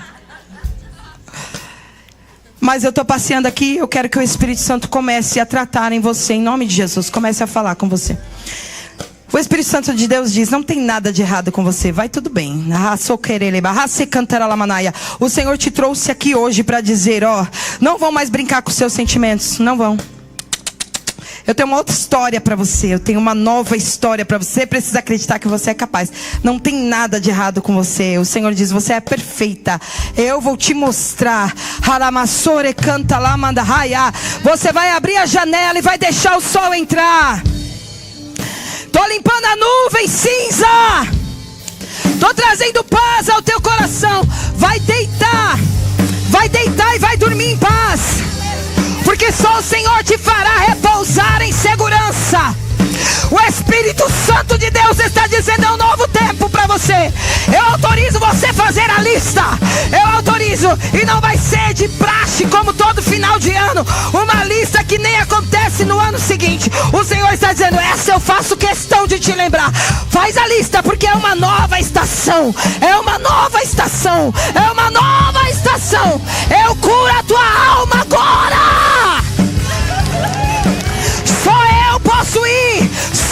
Mas eu estou passeando aqui, eu quero que o Espírito Santo comece a tratar em você, em nome de Jesus. Comece a falar com você. O Espírito Santo de Deus diz: não tem nada de errado com você, vai tudo bem. O Senhor te trouxe aqui hoje para dizer, ó, não vão mais brincar com seus sentimentos, não vão. Eu tenho uma outra história para você, eu tenho uma nova história para você. Você precisa acreditar que você é capaz. Não tem nada de errado com você. O Senhor diz: você é perfeita. Eu vou te mostrar. Você vai abrir a janela e vai deixar o sol entrar. Tô limpando a nuvem cinza. Tô trazendo paz ao teu coração. Vai deitar e vai dormir em paz. Porque só o Senhor te fará repousar em segurança. O Espírito Santo de Deus está dizendo: é um novo tempo para você. Eu autorizo você a fazer a lista. Eu autorizo. E não vai ser de praxe como todo final de ano, uma lista que nem acontece no ano seguinte. O Senhor está dizendo: essa eu faço questão de te lembrar. Faz a lista, porque é uma nova estação. É uma nova estação. É uma nova estação. Eu curo a tua alma agora. Só eu posso ir.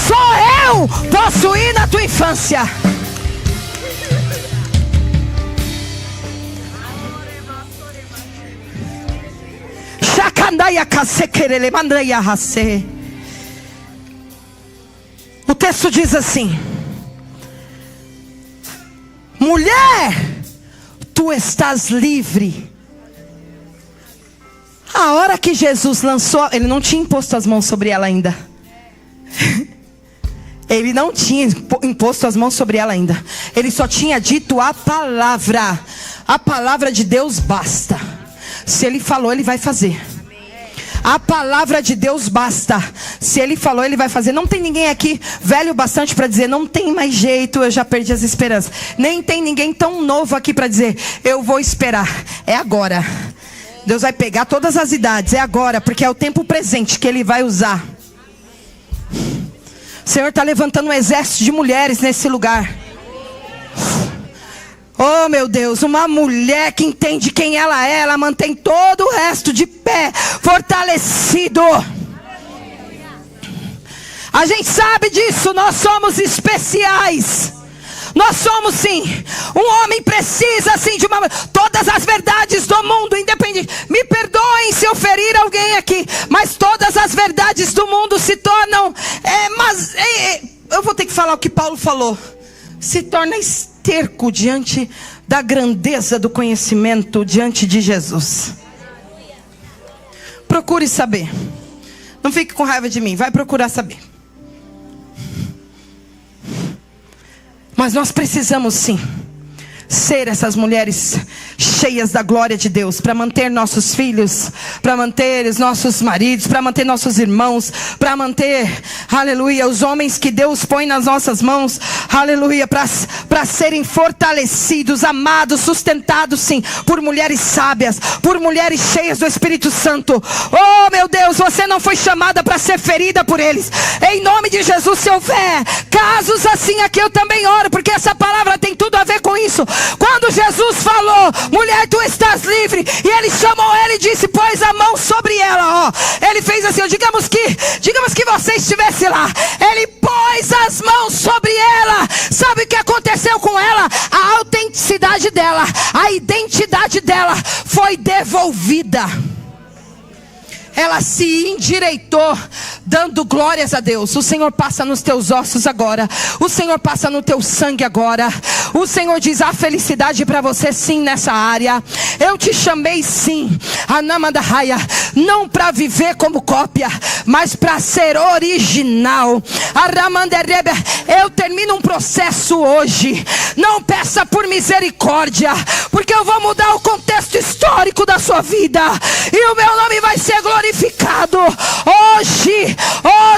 Só eu posso ir na tua infância. O texto diz assim: mulher, tu estás livre. A hora que Jesus lançou, ele não tinha imposto as mãos sobre ela ainda. Ele não tinha imposto as mãos sobre ela ainda. Ele só tinha dito a palavra. A palavra de Deus basta. Se ele falou, ele vai fazer. A palavra de Deus basta. Se ele falou, ele vai fazer. Não tem ninguém aqui velho bastante para dizer: não tem mais jeito, eu já perdi as esperanças. Nem tem ninguém tão novo aqui para dizer: eu vou esperar. É agora. Deus vai pegar todas as idades. É agora, porque é o tempo presente que ele vai usar. O Senhor está levantando um exército de mulheres nesse lugar. Oh meu Deus, uma mulher que entende quem ela é. Ela mantém todo o resto de pé, fortalecido. A gente sabe disso, nós somos especiais. Nós somos sim. Um homem precisa sim de uma... todas as verdades do mundo, independente. Me perdoem se eu ferir alguém aqui, mas todas as verdades do mundo se tornam... eu vou ter que falar o que Paulo falou. Se torna esterco diante da grandeza do conhecimento diante de Jesus. Procure saber. Não fique com raiva de mim, vai procurar saber. Mas nós precisamos sim ser essas mulheres cheias da glória de Deus, para manter nossos filhos, para manter os nossos maridos, para manter nossos irmãos, para manter, aleluia, os homens que Deus põe nas nossas mãos, aleluia, para serem fortalecidos, amados, sustentados sim, por mulheres sábias, por mulheres cheias do Espírito Santo. Oh meu Deus, você não foi chamada para ser ferida por eles. Em nome de Jesus, se houver casos assim aqui, eu também oro, porque essa palavra tem tudo a ver com isso. Quando Jesus falou: mulher, tu estás livre, e ele chamou ela e disse: pôs a mão sobre ela, ó. Ele fez assim, ó, digamos que você estivesse lá. Ele pôs as mãos sobre ela. Sabe o que aconteceu com ela? A autenticidade dela, a identidade dela foi devolvida. Ela se endireitou, dando glórias a Deus. O Senhor passa nos teus ossos agora. O Senhor passa no teu sangue agora. O Senhor diz: há felicidade para você sim nessa área. Eu te chamei sim, Anamandahaya, não para viver como cópia, mas para ser original. Aramanderebe, eu termino um processo hoje. Não peça por misericórdia, porque eu vou mudar o contexto histórico da sua vida, e o meu nome vai ser glorificado. Hoje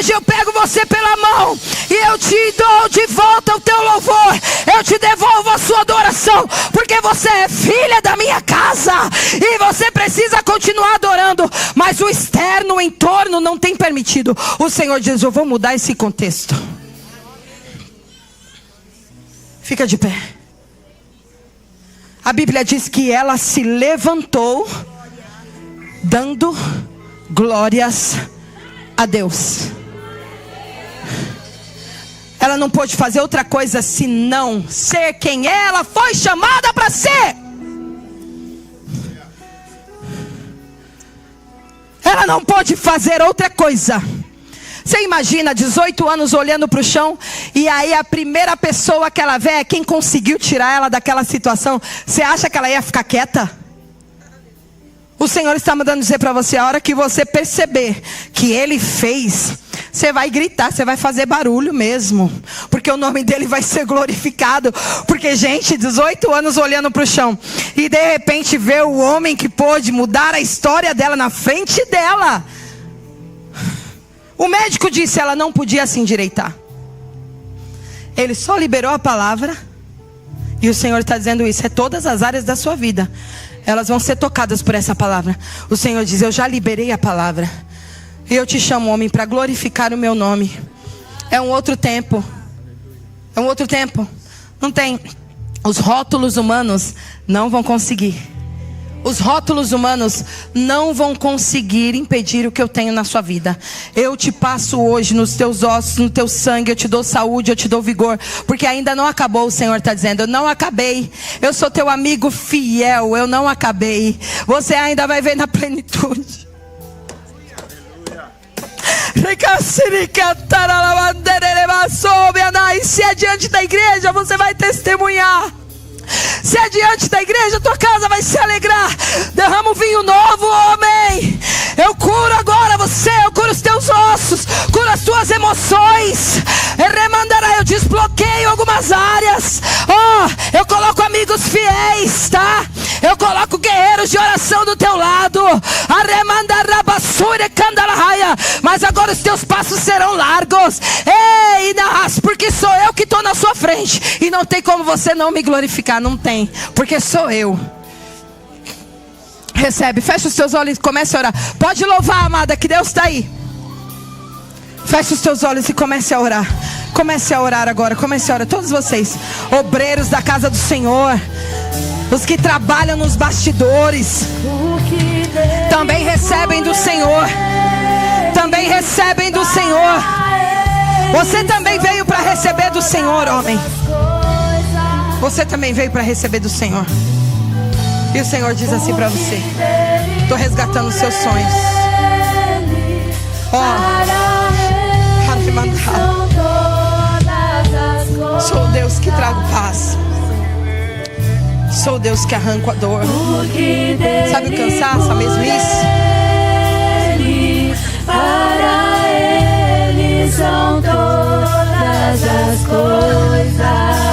Hoje eu pego você pela mão e eu te dou de volta o teu louvor. Eu te devolvo a sua adoração, porque você é filha da minha casa e você precisa continuar adorando. Mas o externo, o entorno não tem permitido. O Senhor diz: eu vou mudar esse contexto. Fica de pé. A Bíblia diz que ela se levantou dando glórias a Deus. Ela não pôde fazer outra coisa senão ser quem ela foi chamada para ser. Ela não pôde fazer outra coisa. Você imagina 18 anos olhando para o chão, e aí a primeira pessoa que ela vê é quem conseguiu tirar ela daquela situação. Você acha que ela ia ficar quieta? O Senhor está mandando dizer para você: a hora que você perceber que Ele fez, você vai gritar, você vai fazer barulho mesmo, porque o nome dele vai ser glorificado. Porque, gente, 18 anos olhando para o chão, e de repente vê o homem que pôde mudar a história dela na frente dela. O médico disse: ela não podia se endireitar. Ele só liberou a palavra. E o Senhor está dizendo isso: é todas as áreas da sua vida, elas vão ser tocadas por essa palavra. O Senhor diz: eu já liberei a palavra, e eu te chamo, homem, para glorificar o meu nome. É um outro tempo. É um outro tempo. Não tem. Os rótulos humanos não vão conseguir. Os rótulos humanos não vão conseguir impedir o que eu tenho na sua vida. Eu te passo hoje nos teus ossos, no teu sangue. Eu te dou saúde, eu te dou vigor. Porque ainda não acabou, o Senhor está dizendo. Eu não acabei. Eu sou teu amigo fiel. Eu não acabei. Você ainda vai ver na plenitude. Se é diante da igreja, você vai testemunhar. Se é diante da igreja, tua casa vai se alegrar. Derrama um vinho novo, homem. Eu curo agora você, eu curo os teus ossos, curo as tuas emoções. Eu desbloqueio algumas áreas. Eu coloco amigos fiéis, tá? Eu coloco guerreiros de oração do teu lado. Mas agora os teus passos serão largos. Ei, Nahas, porque sou eu que estou na sua frente. E não tem como você não me glorificar. Não tem, porque sou eu. Recebe, fecha os teus olhos e comece a orar. Pode louvar, amada, que Deus está aí. Feche os teus olhos e comece a orar. Comece a orar agora, comece a orar. Todos vocês, obreiros da casa do Senhor, os que trabalham nos bastidores, também recebem do Senhor. Também recebem do Senhor. Você também veio para receber do Senhor, homem. Você também veio para receber do Senhor. E o Senhor diz assim para você: estou resgatando os seus sonhos. Sou Deus que trago paz. Sou Deus que arranco a dor. Sabe o cansaço, a mesmice? Para Ele são todas as coisas.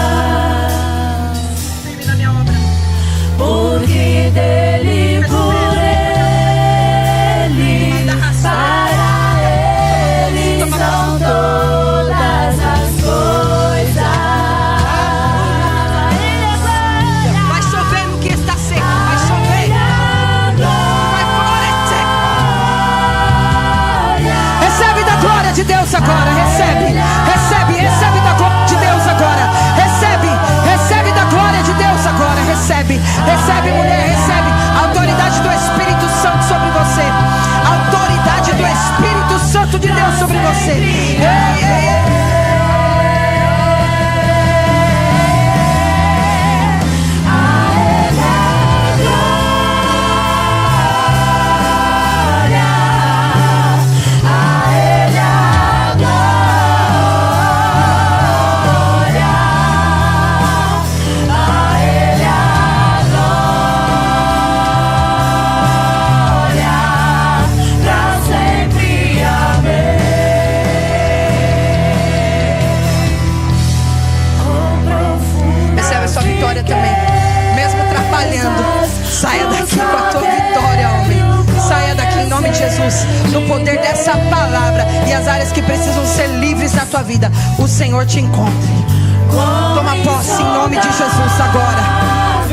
Porque dele, por Ele, para Ele são todas as coisas. Vai chover no que está seco, vai chover. Vai florescer. Recebe da glória de Deus agora, recebe da glória de Deus agora. Recebe da glória de Deus agora, recebe, mulher, recebe a autoridade do Espírito Santo sobre você. A autoridade do Espírito Santo de Deus sobre você. Ei, ei, ei. e as áreas que precisam ser livres na tua vida, o Senhor te encontre. Toma posse em nome de Jesus agora.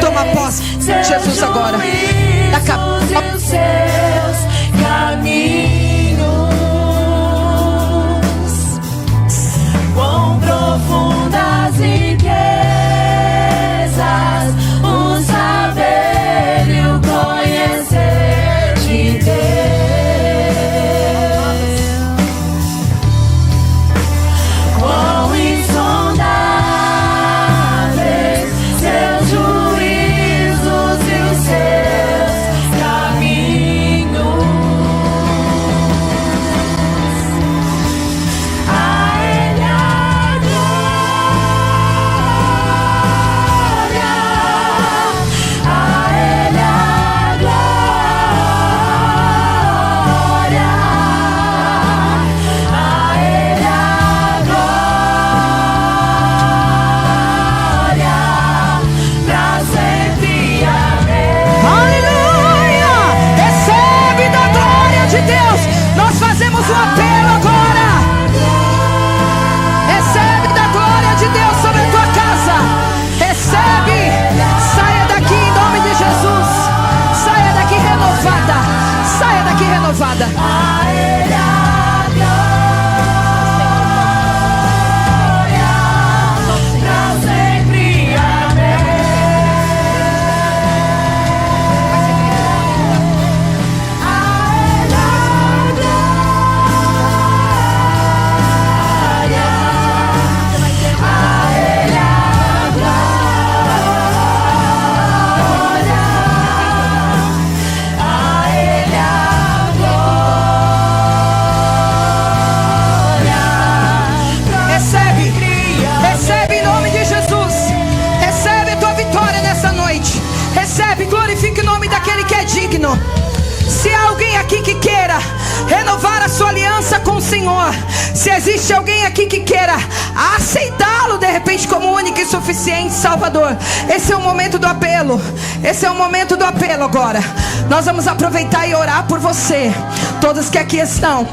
Toma posse em Jesus agora. Os seus caminhos, quão profundas riquezas, o saber e o conhecer de Deus. Quão insondáveis seus juízos e os seus caminhos. A Ele a glória, a Ele a glória, a Ele a glória, pra sempre. Amém. Aleluia! Recebe da glória de Deus. Nós fazemos um apelo agora. Recebe da glória de Deus sobre a tua casa. Recebe. Saia daqui em nome de Jesus. Saia daqui renovada. Saia daqui renovada. A Ele a glória, pra sempre. Amém. A Ele a glória, a Ele a glória, a Ele a glória. Recebe. Recebe em nome de Jesus. Recebe a tua vitória nessa noite. Recebe, glorifique o nome daquele que é digno. Se há alguém aqui que queira renovar a sua aliança com o Senhor, se existe alguém aqui que queira aceitá-lo de repente como único e suficiente Salvador, esse é o momento do apelo. Esse é o momento do apelo agora. Nós vamos aproveitar e orar por você. Todas que aqui estão,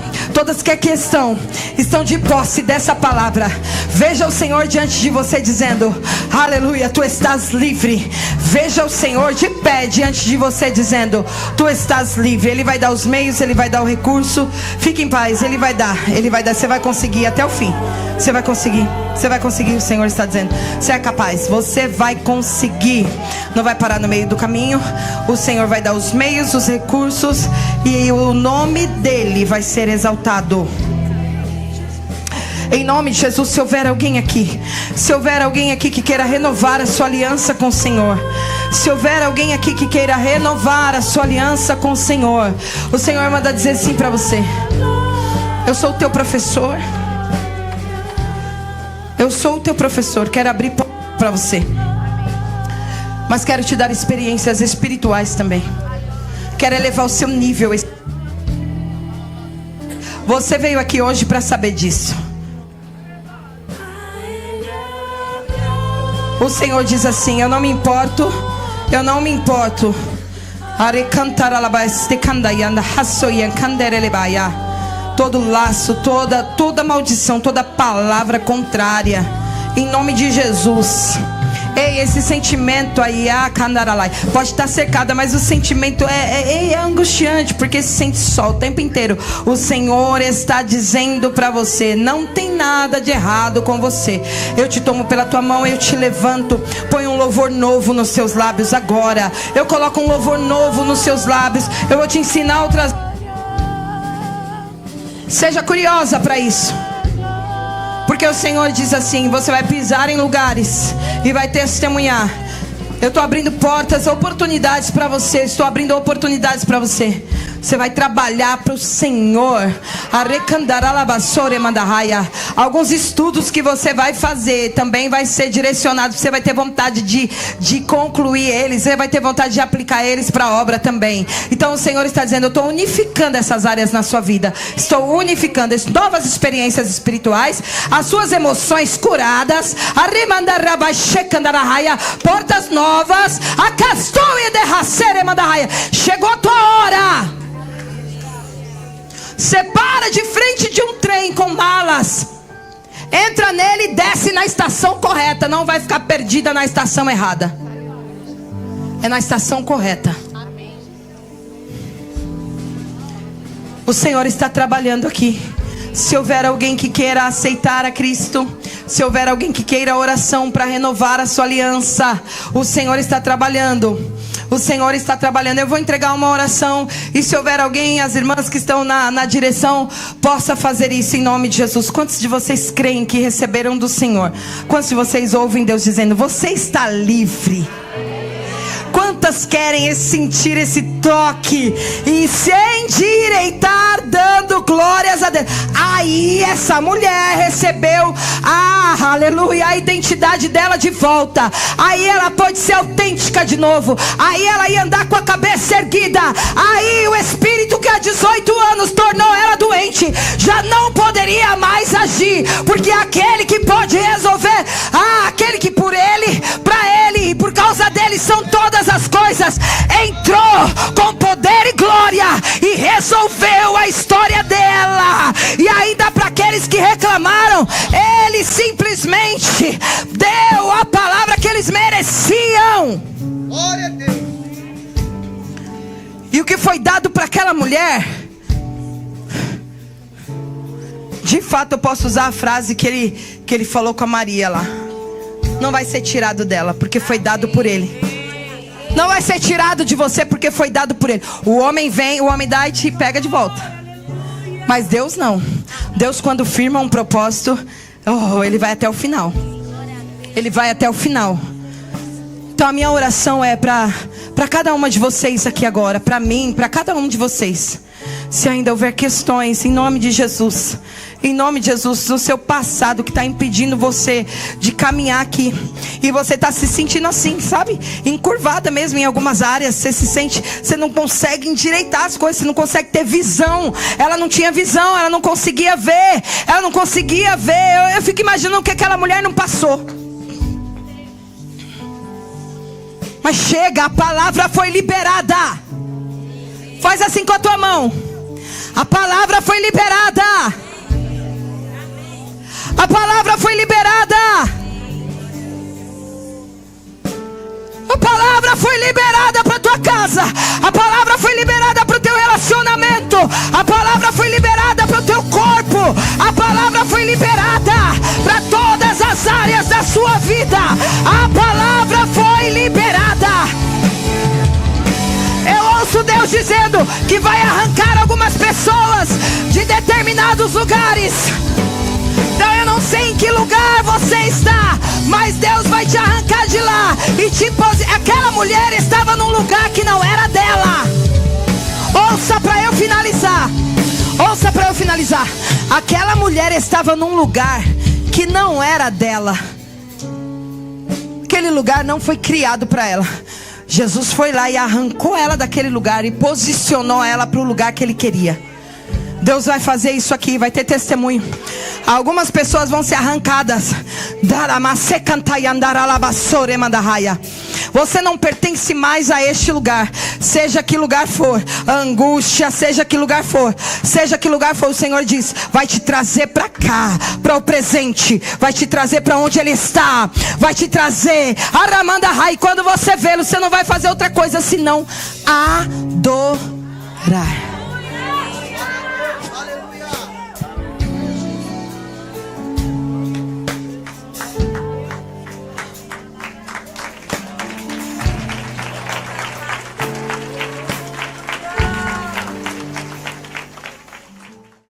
estão de posse dessa palavra. Veja o Senhor diante de você dizendo: aleluia, tu estás livre. Veja o Senhor de pé diante de você dizendo: tu estás livre. Ele vai dar os meios, Ele vai dar o recurso. Fique em paz, Ele vai dar. Você vai conseguir até o fim. Você vai conseguir, o Senhor está dizendo. Você é capaz, você vai conseguir. Não vai parar no meio do caminho. O Senhor vai dar os meios, os recursos, e o nome dEle vai ser exaltado. Em nome de Jesus, se houver alguém aqui que queira renovar a sua aliança com o Senhor, se houver alguém aqui que queira renovar a sua aliança com o Senhor manda dizer assim para você: eu sou o teu professor. Eu sou o teu professor. Quero abrir para você, mas quero te dar experiências espirituais também. Quero elevar o seu nível. Você veio aqui hoje para saber disso. O Senhor diz assim: eu não me importo. Todo laço, toda maldição, toda palavra contrária, em nome de Jesus. Ei, esse sentimento aí, pode estar secada, mas o sentimento é angustiante, porque se sente só o tempo inteiro. O Senhor está dizendo para você: não tem nada de errado com você. Eu te tomo pela tua mão, eu te levanto. Põe um louvor novo nos seus lábios agora. Eu coloco um louvor novo nos seus lábios. Eu vou te ensinar outras. Seja curiosa para isso, porque o Senhor diz assim: você vai pisar em lugares e vai testemunhar. Eu estou abrindo portas, oportunidades para você. Estou abrindo oportunidades para você. Você vai trabalhar para o Senhor. Alguns estudos que você vai fazer também vai ser direcionado. Você vai ter vontade de concluir eles. Você vai ter vontade de aplicar eles para a obra também. Então o Senhor está dizendo: eu estou unificando essas áreas na sua vida. Estou unificando novas experiências espirituais, as suas emoções curadas, portas novas. Chegou a tua hora. Você para de frente de um trem horas. Entra nele e desce na estação correta. Não vai ficar perdida na estação errada. É na estação correta. O Senhor está trabalhando aqui. Se houver alguém que queira aceitar a Cristo, se houver alguém que queira oração para renovar a sua aliança, o Senhor está trabalhando. O Senhor está trabalhando. Eu vou entregar uma oração. E se houver alguém, as irmãs que estão na direção, possa fazer isso em nome de Jesus. Quantos de vocês creem que receberam do Senhor? Quantos de vocês ouvem Deus dizendo: você está livre? Quantas querem sentir esse toque e se endireitar dando glórias a Deus? Aí essa mulher recebeu, aleluia, a identidade dela de volta. Aí ela pode ser autêntica de novo. Aí ela ia andar com a cabeça erguida. Aí o espírito que há 18 anos tornou ela doente já não poderia mais agir, porque aquele que pode resolver, aquele que por ele, para ele e por causa dele são todas as coisas, entrou com poder e glória e resolveu a história dela. E ainda para aqueles que reclamaram, ele simplesmente deu a palavra que eles mereciam. Glória a Deus. E o que foi dado para aquela mulher, de fato eu posso usar a frase que ele falou com a Maria lá: não vai ser tirado dela, porque foi dado por ele. Não vai ser tirado de você, porque foi dado por ele. O homem vem, o homem dá e te pega de volta. Mas Deus não. Deus, quando firma um propósito, ele vai até o final. Ele vai até o final. Então a minha oração é para cada uma de vocês aqui agora, para mim, para cada um de vocês. Se ainda houver questões, em nome de Jesus, em nome de Jesus, no seu passado que está impedindo você de caminhar aqui, e você está se sentindo assim, sabe, encurvada mesmo em algumas áreas, você se sente, você não consegue endireitar as coisas, você não consegue ter visão. Ela não tinha visão, ela não conseguia ver, eu fico imaginando o que aquela mulher não passou. Mas chega, a palavra foi liberada. Faz assim com a tua mão. A palavra foi liberada. A palavra foi liberada. A palavra foi liberada para tua casa. A palavra foi liberada para o teu relacionamento. A palavra foi liberada para o teu corpo. A palavra foi liberada para todas as áreas da sua vida. A palavra foi liberada. Eu ouço Deus dizendo que vai arrancar algumas pessoas de determinados lugares. Então eu não sei em que lugar você está, mas Deus vai te arrancar de lá e te aquela mulher estava num lugar que não era dela. Ouça para eu finalizar. Ouça para eu finalizar. Aquela mulher estava num lugar que não era dela. Aquele lugar não foi criado para ela. Jesus foi lá e arrancou ela daquele lugar e posicionou ela para o lugar que ele queria. Deus vai fazer isso aqui, vai ter testemunho. Algumas pessoas vão ser arrancadas. Você não pertence mais a este lugar. Seja que lugar for, angústia, seja que lugar for, o Senhor diz, vai te trazer para cá, para o presente, vai te trazer para onde Ele está, vai te trazer. E quando você vê-lo, você não vai fazer outra coisa senão adorar.